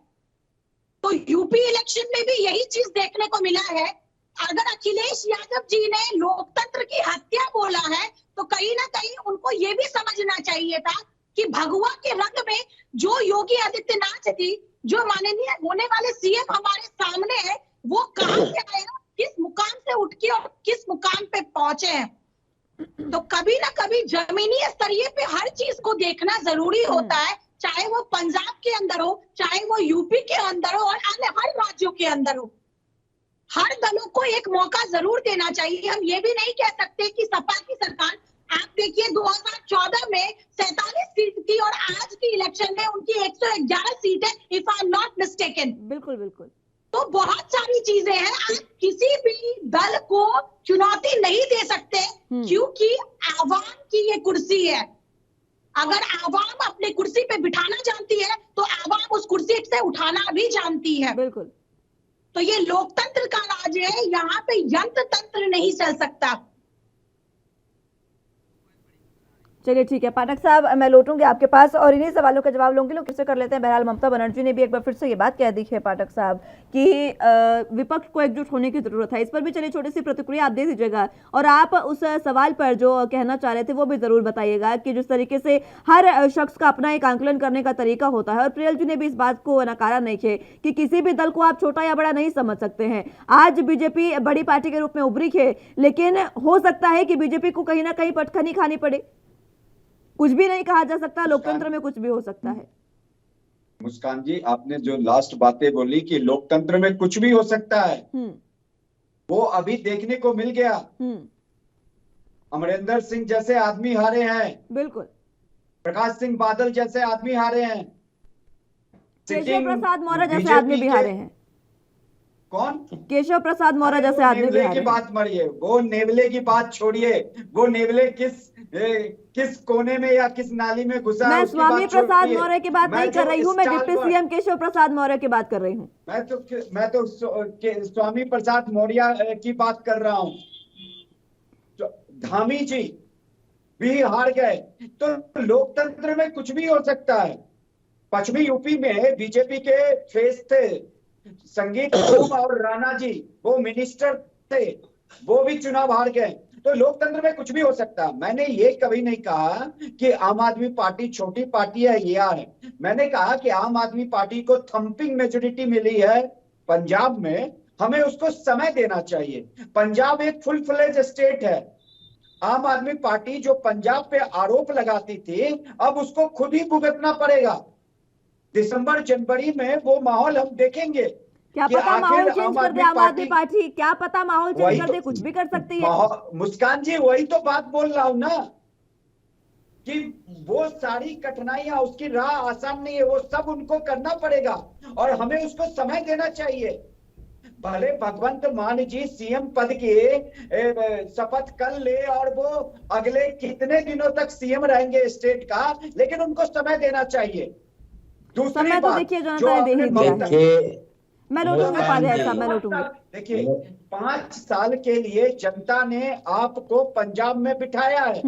तो यूपी इलेक्शन में भी यही चीज देखने को मिला है। अगर अखिलेश यादव जी ने लोकतंत्र की हत्या बोला है तो कहीं ना कहीं उनको ये भी समझना चाहिए था कि भगवा के रंग में जो योगी आदित्यनाथ जी, जो माननीय होने वाले सीएम हमारे सामने है, वो कहां से आए, किस मुकाम से उठ के और किस मुकाम पे पहुंचे हैं। तो कभी ना कभी जमीनी स्तरीय पे हर चीज को देखना जरूरी होता है, चाहे वो पंजाब के अंदर हो, चाहे वो यूपी के अंदर हो और अन्य हर राज्यों के अंदर हो। हर दलों को एक मौका जरूर देना चाहिए। हम ये भी नहीं कह सकते कि सपा की सरकार, आप देखिए 2014 में 47 सीट थी और आज की इलेक्शन में उनकी 111 सीट है, if I am not mistaken. बिल्कुल बिल्कुल। तो बहुत सारी चीजें हैं, आप किसी भी दल को चुनौती नहीं दे सकते क्योंकि आवाम की ये कुर्सी है। अगर आवाम अपनी कुर्सी पे बिठाना जानती है तो आवाम उस कुर्सी से उठाना भी जानती है। बिल्कुल। तो ये लोकतंत्र का राज है, यहाँ पे यंत्र तंत्र नहीं चल सकता। चलिए ठीक है पाठक साहब, मैं लौटूंगी आपके पास और इन्हीं सवालों का जवाब लूंगी। लोग किससे कर लेते हैं। बहरहाल ममता बनर्जी ने भी एक बार फिर से ये बात कह दी है पाठक साहब कि विपक्ष को एकजुट होने की जरूरत है। इस पर भी चलिए छोटी सी प्रतिक्रिया आप दे दीजिएगा और आप उस सवाल पर जो कहना चाह रहे थे वो भी जरूर बताइएगा कि जिस तरीके से हर शख्स का अपना एक आंकलन करने का तरीका होता है और प्रियल जी ने भी इस बात को नकारा नहीं है कि किसी भी दल को आप छोटा या बड़ा नहीं समझ सकते हैं। आज बीजेपी बड़ी पार्टी के रूप में उभरी है, लेकिन हो सकता है कि बीजेपी को कहीं ना कहीं पटखनी खानी पड़े। कुछ भी नहीं कहा जा सकता, लोकतंत्र में कुछ भी हो सकता है। मुस्कान जी, आपने जो लास्ट बातें बोली कि लोकतंत्र में कुछ भी हो सकता है, वो अभी देखने को मिल गया। अमरिंदर सिंह जैसे आदमी हारे हैं, बिल्कुल। प्रकाश सिंह बादल जैसे आदमी हारे हैं, केशव प्रसाद मौर्य जैसे आदमी भी हारे हैं। कौन? केशव प्रसाद मौर्य जैसे आदमी भी हारे की बात मरिए, वो नेवले की बात छोड़िए। वो नेवले किस कोने में या किस नाली में घुसा है, मैं उसकी स्वामी बात प्रसाद छोड़िए। मौर्य की बात नहीं कर रही हूँ, मैं डिप्टी सीएम केशव प्रसाद मौर्य की बात कर रही हूँ। मैं तो स्वामी प्रसाद मौर्य की बात कर रहा हूँ। धामी जी भी हार गए। तो लोकतंत्र में कुछ भी हो सकता है। पश्चिमी यूपी में बीजेपी के फेस थे संगीत और राणा जी, वो मिनिस्टर थे, वो भी चुनाव हार गए। तो लोकतंत्र में कुछ भी हो सकता है। मैंने ये कभी नहीं कहा कि आम आदमी पार्टी छोटी पार्टी है या है। मैंने कहा कि आम आदमी पार्टी को थंपिंग मेजोरिटी मिली है पंजाब में, हमें उसको समय देना चाहिए। पंजाब एक फुल फ्लेज स्टेट है। आम आदमी पार्टी जो पंजाब पे आरोप लगाती थी, अब उसको खुद ही भुगतना पड़ेगा। दिसंबर जनवरी में वो माहौल हम देखेंगे। क्या पता माहौल चेंज कर दे आम आदमी पार्टी, क्या पता माहौल चेंज कर दे, कुछ भी कर सकती है। मुस्कान जी, वही तो बात बोल रहा हूं ना कि वो सारी कठिनाइयां, उसकी राह आसान नहीं है, वो सब उनको करना पड़ेगा और हमें उसको समय देना चाहिए। भले भगवंत मान जी सीएम पद की शपथ कर ले और वो अगले कितने दिनों तक सीएम रहेंगे स्टेट का, लेकिन उनको समय देना चाहिए। दूसरी बात, देखिए जनता ने दे ही दिया। मैं लौटूंगी पाठक साहब, मैं लौटूंगी। देखिए 5 साल के लिए जनता ने आपको पंजाब में बिठाया है,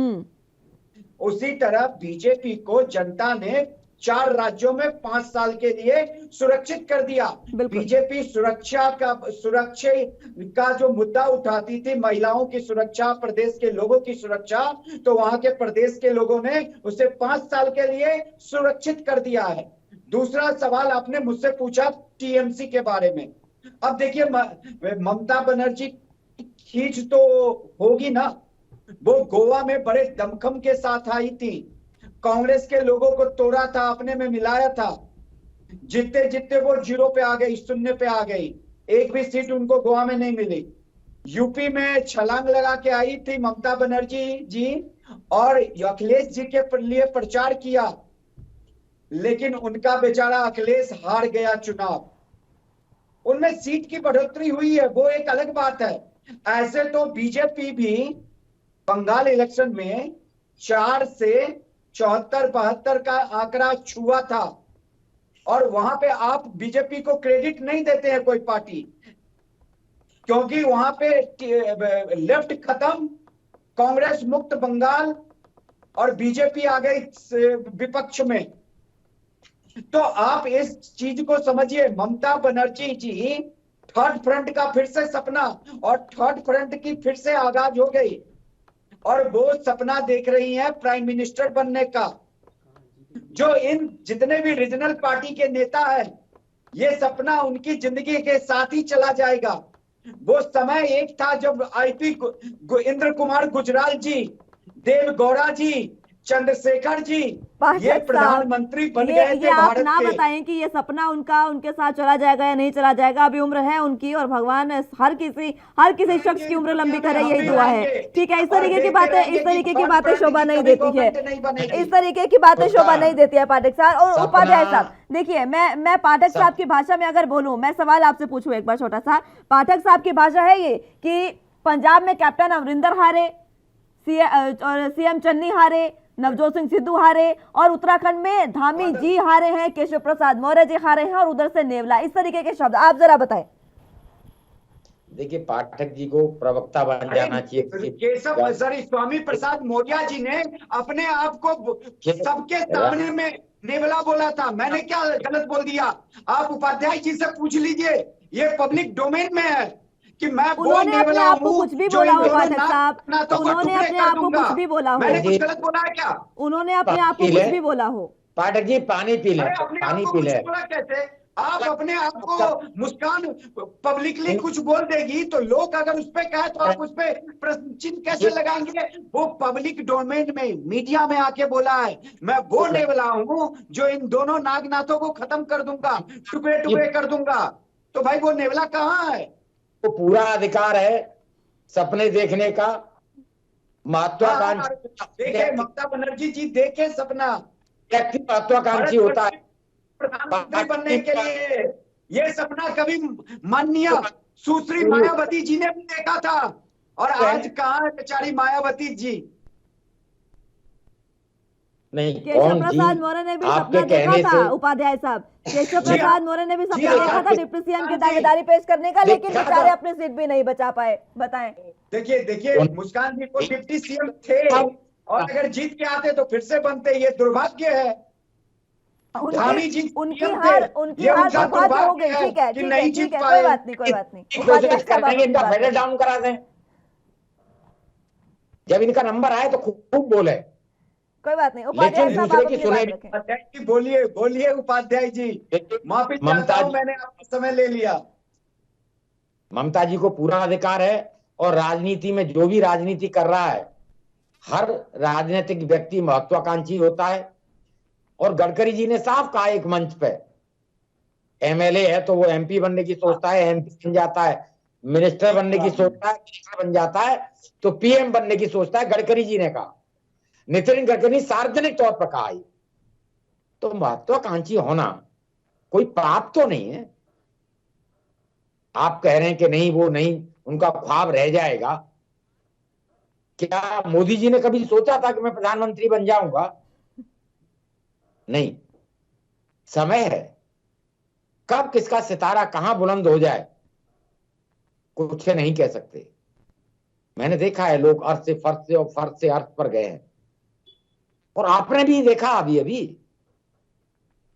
उसी तरह बीजेपी को जनता ने 4 राज्यों में 5 साल के लिए सुरक्षित कर दिया। बीजेपी सुरक्षा का जो मुद्दा उठाती थी, महिलाओं की सुरक्षा, प्रदेश के लोगों की सुरक्षा, तो वहां के प्रदेश के लोगों ने उसे 5 साल के लिए सुरक्षित कर दिया है। दूसरा सवाल आपने मुझसे पूछा टीएमसी के बारे में। अब देखिए ममता बनर्जी खींच तो होगी ना, वो गोवा में बड़े दमखम के साथ आई थी, कांग्रेस के लोगों को तोड़ा था, अपने में मिलाया था। जितने जितने वो 0 पे आ गई, 0 पे आ गई, एक भी सीट उनको गोवा में नहीं मिली। यूपी में छलांग लगा के आई थी ममता बनर्जी जी और अखिलेश जी के लिए प्रचार किया, लेकिन उनका बेचारा अखिलेश हार गया चुनाव। उनमें सीट की बढ़ोतरी हुई है, वो एक अलग बात है। ऐसे तो बीजेपी भी बंगाल इलेक्शन में 4 से 74-72 का आंकड़ा छुआ था और वहां पे आप बीजेपी को क्रेडिट नहीं देते हैं कोई पार्टी, क्योंकि वहां पे लेफ्ट खत्म, कांग्रेस मुक्त बंगाल और बीजेपी आ गई विपक्ष में। तो आप इस चीज को समझिए, ममता बनर्जी जी थर्ड फ्रंट का फिर से सपना और थर्ड फ्रंट की फिर से आगाज हो गई और वो सपना देख रही हैं प्राइम मिनिस्टर बनने का। जो इन जितने भी रीजनल पार्टी के नेता हैं, ये सपना उनकी जिंदगी के साथ ही चला जाएगा। वो समय एक था जब आईपी इंद्र कुमार गुजराल जी, देव गौड़ा जी, चंद्रशेखर जी ये प्रधानमंत्री बन गए थे आप भारत ना के। बताएं कि ये सपना उनके साथ चला जाएगा या नहीं चला जाएगा। अभी उम्र है उनकी और भगवान हर किसी शख्स की उम्र लंबी करे, यही दुआ है। ठीक है, इस तरीके की बातें शोभा नहीं देती है, इस तरीके की बातें शोभा नहीं देती है पाठक साहब। और उपाध्याय साहब देखिए, मैं पाठक साहब की भाषा में अगर बोलूं, मैं सवाल आपसे पूछूं एक बार छोटा सा। पाठक साहब की भाषा है ये कि पंजाब में कैप्टन अमरिंदर हारे और सीएम चन्नी हारे, नवजोत सिंह सिद्धू हारे और उत्तराखंड में धामी जी हारे हैं, केशव प्रसाद मौर्य जी हारे हैं और उधर से नेवला, इस तरीके के शब्द आप जरा बताएं। देखिए, पाठक जी को प्रवक्ता बन जाना चाहिए। केशव स्वामी प्रसाद मौर्य जी ने अपने आप को सबके सामने में नेवला बोला था। मैंने क्या गलत बोल दिया? आप उपाध्याय जी से पूछ लीजिए, ये पब्लिक डोमेन में है कि मैं वो उन्होंने अपने नेवला आप को हूं कुछ भी जो बोला इन हो दोनों पाठक साहब, नातों को उन्होंने टुकड़े अपने कर आप को दूंगा। कुछ भी बोला हो, मैंने कुछ गलत बोला है क्या? उन्होंने अपने आप को पी ले। कुछ भी बोला हो। पाठक जी पानी पी ले, अरे अपने आप पानी को पी कुछ ले। बोला कैसे? आप अपने आप को मुस्कान पब्लिकली कुछ बोल देगी तो लोग अगर उस पे कहे तो आप उस पे प्रश्न चिन्ह कैसे लगाएंगे? वो पब्लिक डोमेन में मीडिया में आके बोला है, मैं वो नेवला हूं जो इन दोनों नागनाथों को खत्म कर दूंगा, टुकड़े टुकड़े कर दूंगा। तो भाई वो नेवला कहाँ है? वो पूरा अधिकार है सपने देखने का, महत्वाकांक्षी। देखे ममता बनर्जी जी, देखे सपना, व्यक्ति महत्वाकांक्षी होता है प्रधानमंत्री बनने के लिए। ये सपना कभी माननीय सुश्री मायावती जी ने भी देखा था, और आज कहाँ है बेचारी मायावती जी? नहीं, केशव कौन प्रसाद जी मौर्य ने भी आपके सपना देखा कहने था, से उपाध्याय साहब, केशव प्रसाद मौर्य ने भी सपना हाँ, देखा था डिप्टी सीएम की दावेदारी पेश करने का, लेकिन देखा बेचारे था। अपनी सीट भी नहीं बचा पाए। बताएं। देखिए मुस्कान जी को डिप्टी सीएम थे, और अगर जीत के आते तो फिर से बनते। ये दुर्भाग्य है। धामी जी उनकी सीएम हार थे, उनकी ये हार उनका दुर्भाग्य हो गई। दुर्भाग्य ठीक है, कि ठीक है, नहीं जीत ठीक है, पाए। कोई बात नहीं, कोई बात नहीं। कोशिश उपाध्याय साहब, करेंगे आप इनका अपनी बात फेडर करें। डाउन करा दें। जब इनका नंबर आए तो खूब बोले, कोई बात नहीं, उपाध्याय लेकिन साहब दूसरे आप की अपनी सुने बात भी। रखें। उपाध्याय जी बोलिए, बोलिए उपाध्याय जी, माफी चाहता ममता हूं, जी, मैंने आपका समय ले लिया। ममता जी को पूरा अधिकार है, और राजनीति में जो भी राजनीति कर रहा है, हर राजनीतिक व्यक्ति महत्वाकांक्षी होता है। और गडकरी जी ने साफ कहा एक मंच पे, एमएलए है तो वो एमपी बनने की सोचता है, एमपी बन जाता है, मिनिस्टर बनने की सोचता है, मिनिस्टर बन जाता है, तो पीएम बनने की सोचता है। गडकरी जी ने कहा, नितिन गडकरी सार्वजनिक तौर पर कहा। तो महत्वाकांक्षी होना कोई पाप तो नहीं है। आप कह रहे हैं कि नहीं, वो नहीं, उनका ख्वाब रह जाएगा। क्या मोदी जी ने कभी सोचा था कि मैं प्रधानमंत्री बन जाऊंगा? नहीं। समय है, कब किसका सितारा कहां बुलंद हो जाए कुछ नहीं कह सकते। मैंने देखा है, लोग अर्थ से फर्श से और फर्श से अर्थ पर गए हैं, और आपने भी देखा अभी अभी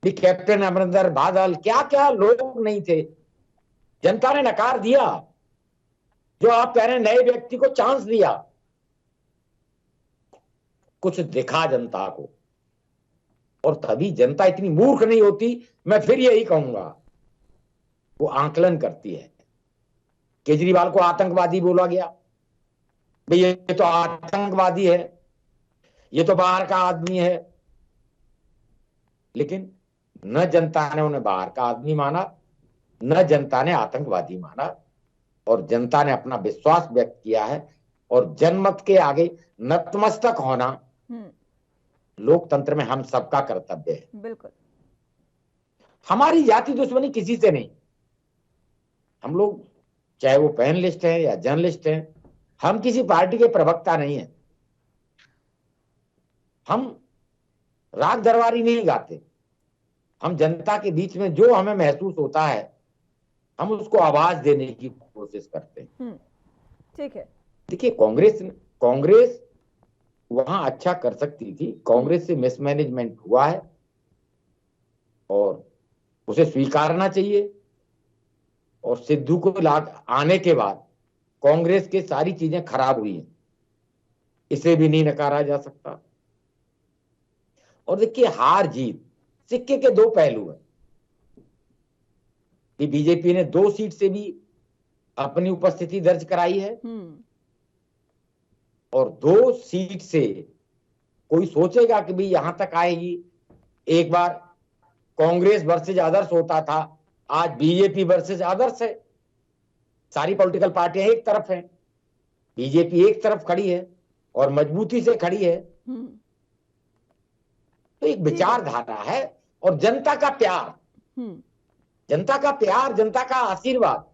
भी कैप्टन अमरिंदर, बादल, क्या क्या लोग नहीं थे, जनता ने नकार दिया। जो आप कह रहे हैं नए व्यक्ति को चांस दिया, कुछ दिखा जनता को, और तभी जनता इतनी मूर्ख नहीं होती। मैं फिर यही कहूंगा, वो आंकलन करती है। केजरीवाल को आतंकवादी बोला गया, भाई ये तो आतंकवादी है, ये तो बाहर का आदमी है, लेकिन न जनता ने उन्हें बाहर का आदमी माना, न जनता ने आतंकवादी माना, और जनता ने अपना विश्वास व्यक्त किया है। और जनमत के आगे नतमस्तक होना लोकतंत्र में हम सबका कर्तव्य है। बिल्कुल। हमारी जाति दुश्मनी किसी से नहीं। हम लोग चाहे वो पैनलिस्ट हैं या जर्नलिस्ट हैं, हम किसी पार्टी के प्रवक्ता नहीं हैं। हम राग दरबारी नहीं गाते। हम जनता के बीच में जो हमें महसूस होता है, हम उसको आवाज देने की कोशिश करते हैं। ठीक है। देखिए, कांग्रेस वहां अच्छा कर सकती थी। कांग्रेस से मिसमैनेजमेंट हुआ है और उसे स्वीकारना चाहिए। और सिद्धू को आने के बाद कांग्रेस की सारी चीजें खराब हुई हैं, इसे भी नहीं नकारा जा सकता। और देखिए, हार जीत सिक्के के दो पहलू हैं। कि बीजेपी ने 2 सीट से भी अपनी उपस्थिति दर्ज कराई है, और 2 सीट से कोई सोचेगा कि भाई यहां तक आएगी। एक बार कांग्रेस वर्सेज अदर्स होता था, आज बीजेपी वर्सेज अदर्स है। सारी पॉलिटिकल पार्टियां एक तरफ हैं, बीजेपी एक तरफ खड़ी है और मजबूती से खड़ी है। तो एक विचारधारा है, और जनता का प्यार, जनता का प्यार, जनता का आशीर्वाद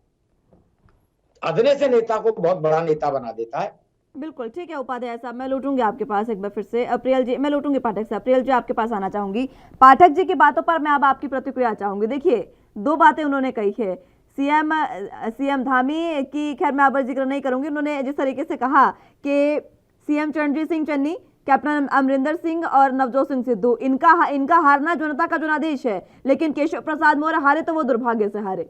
अदने से नेता को बहुत बड़ा नेता बना देता है। बिल्कुल ठीक है उपाध्याय साहब, मैं लौटूंगी आपके पास एक बार फिर से। अप्रियल जी, मैं लौटूंगी पाठक साहब। अप्रियल जी आपके पास आना चाहूंगी। पाठक जी की बातों पर मैं अब आपकी प्रतिक्रिया चाहूंगी। देखिए, दो बातें उन्होंने कही है। सीएम धामी की खैर मैं अब जिक्र नहीं करूंगी। उन्होंने जिस तरीके से कहा कि सीएम चरणजीत सिंह चन्नी, कैप्टन अमरिंदर सिंह और नवजोत सिंह सिद्धू, इनका हारना जनता का जनादेश है, लेकिन केशव प्रसाद मौर्य हारे तो वो दुर्भाग्य से हारे।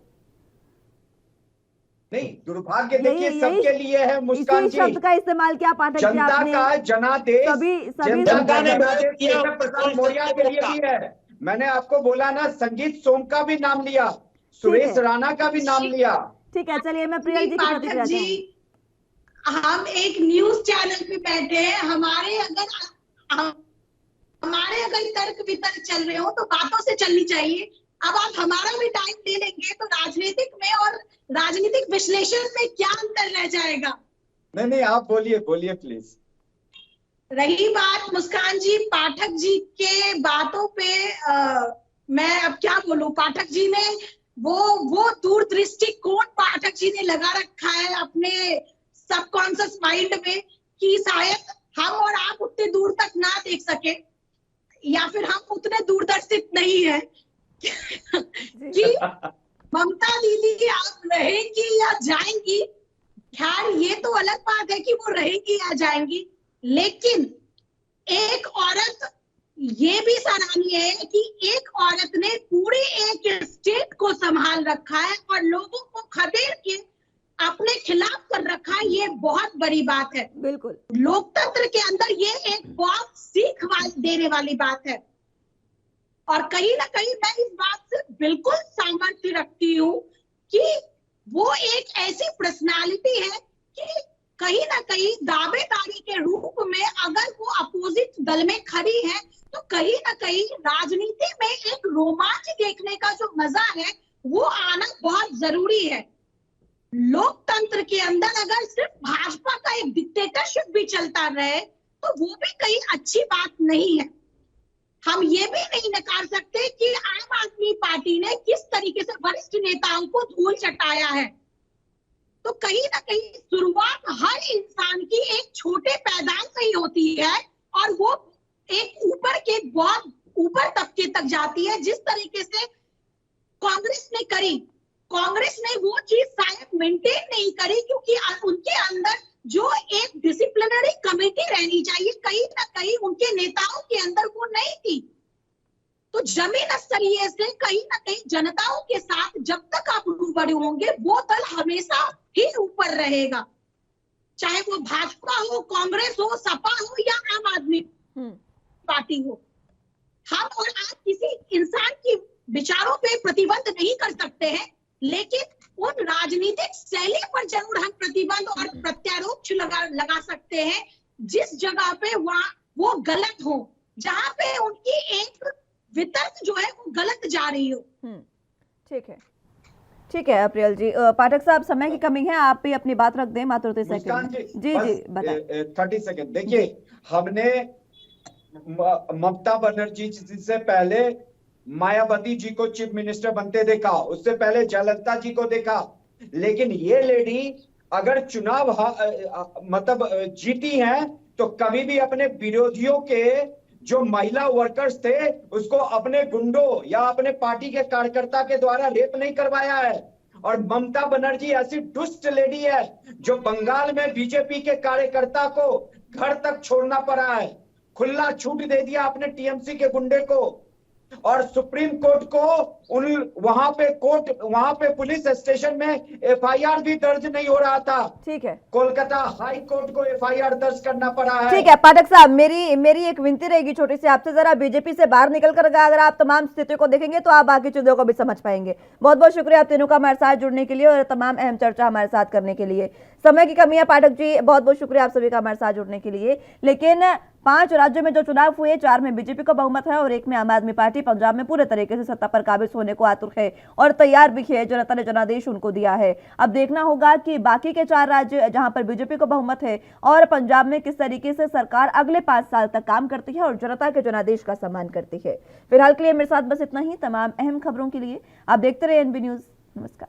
नहीं, दुर्भाग्य देखिए सबके लिए है मुस्कान इसी जी। शब्द का इस्तेमाल किया पाठक जी जनता आपने। का जनादेश सभी जनता ने जनादेश किया, केशव प्रसाद मौर्य के लिए भी है। मैंने आपको बोला ना, संगीत सोम का भी नाम लिया, सुरेश राणा का भी नाम लिया। ठीक है, चलिए मैं प्रियल जी की प्रतिक्रिया पाठक चाहूंगी। जी, हम एक न्यूज चैनल पे बैठे हैं, हमारे अगर तर्क वितर्क चल रहे हो तो बातों से चलनी चाहिए। अब आप हमारा भी टाइम ले लेंगे तो राजनीतिक में और राजनीतिक विश्लेषण में क्या अंतर रह जाएगा। नहीं, आप बोलिए प्लीज। रही बात मुस्कान जी, पाठक जी के बातों पे मैं अब क्या बोलूं। पाठक जी ने वो दूरदृष्टि कोण पाठक जी ने लगा रखा है अपने सबकॉन्शियस माइंड में कि शायद हम और आप उतने दूर तक ना देख सके, या फिर हम उतने दूरदर्शित नहीं है कि ममता दीदी आप रहेंगी या जाएंगी। खैर ये तो अलग बात है कि वो रहेंगी या जाएंगी, लेकिन एक औरत, ये भी सराहनीय है कि एक औरत ने पूरे एक स्टेट को संभाल रखा है और लोगों को खदेड़ के अपने खिलाफ कर रखा है। ये बहुत बड़ी बात है। बिल्कुल, लोकतंत्र के अंदर ये एक बहुत सीख देने वाली बात है। और कहीं ना कहीं मैं इस बात से बिल्कुल सामर्थ्य रखती हूँ कि वो एक ऐसी पर्सनालिटी है कि कहीं ना कहीं दावेदारी के रूप में अगर वो अपोजिट दल में खड़ी है तो कहीं ना कहीं राजनीति में एक रोमांच देखने का जो मजा है वो आना बहुत जरूरी है। लोकतंत्र के अंदर अगर सिर्फ भाजपा का एक डिक्टेटरशिप भी चलता रहे तो वो भी कहीं अच्छी बात नहीं है। हम ये भी नहीं नकार सकते कि आम आदमी पार्टी ने किस तरीके से वरिष्ठ नेताओं को धूल चटाया है। तो कहीं ना कहीं शुरुआत हर इंसान की एक छोटे पैदान से ही होती है और वो एक ऊपर के बहुत ऊपर तबके तक जाती है। जिस तरीके से कांग्रेस ने करी, कांग्रेस ने वो चीज शायद मेंटेन नहीं करी क्योंकि उनके अंदर जो एक डिसिप्लिनरी कमेटी रहनी चाहिए कहीं ना कहीं उनके नेताओं के अंदर वो नहीं थी। तो जमीन स्तरीय से कहीं ना कहीं जनताओं के साथ जब तक आप रूबरू होंगे वो दल हमेशा ही ऊपर रहेगा, चाहे वो भाजपा हो, कांग्रेस हो, सपा हो या आम आदमी पार्टी हो। हम और आप किसी इंसान की विचारों पे प्रतिबंध नहीं कर सकते हैं, लेकिन उन राजनीतिक शैली पर जरूर हम प्रतिबंध और प्रत्यारोप लगा सकते हैं जिस जगह पे वो गलत हो, जहां पे उनकी एक वितर्क जो है वो गलत जा रही हो। ठीक है अप्रियल जी। पाठक साहब समय की कमी है, आप भी अपनी बात रख दें मात्र 30 सेकंड। जी बताएं। 30 सेकंड। देखिए, हमने ममता बनर्जी से पहले मायावती जी को चीफ मिनिस्टर बनते देखा, उससे पहले जयललिता जी को देखा, लेकिन ये लेडी अगर चुनाव मतलब जीती हैं तो कभी भी अपने विरोधियों के जो महिला वर्कर्स थे उसको अपने गुंडों या अपने पार्टी के कार्यकर्ता के द्वारा रेप नहीं करवाया है। और ममता बनर्जी ऐसी दुष्ट लेडी है जो बंगाल में बीजेपी के कार्यकर्ता को घर तक छोड़ना पड़ा है, खुला छूट दे दिया अपने टीएमसी के गुंडे को। और सुप्रीम कोर्ट को वहां पे पुलिस स्टेशन में एफआईआर भी दर्ज नहीं हो रहा था। ठीक है, कोलकाता हाई कोर्ट को एफआईआर दर्ज करना पड़ा है। ठीक है पाठक साहब, मेरी एक विनती रहेगी छोटी सी आपसे, जरा बीजेपी से बाहर निकल कर अगर आप तमाम स्थितियों को देखेंगे तो आप बाकी चीजों को भी समझ पाएंगे। बहुत बहुत शुक्रिया आप तीनों का हमारे साथ जुड़ने के लिए और तमाम अहम चर्चा हमारे साथ करने के लिए। समय की कमी है पाठक जी, बहुत बहुत शुक्रिया आप सभी का हमारे साथ जुड़ने के लिए। लेकिन 5 राज्यों में जो चुनाव हुए, 4 में बीजेपी को बहुमत है और 1 में आम आदमी पार्टी पंजाब में पूरे तरीके से सत्ता पर काबिज होने को आतुर है और तैयार भी है। जनता ने जनादेश उनको दिया है। अब देखना होगा कि बाकी के 4 राज्य जहां पर बीजेपी को बहुमत है और पंजाब में किस तरीके से सरकार अगले 5 साल तक काम करती है और जनता के जनादेश का सम्मान करती है। फिलहाल के लिए मेरे साथ बस इतना ही। तमाम अहम खबरों के लिए आप देखते रहे एनबी न्यूज। नमस्कार।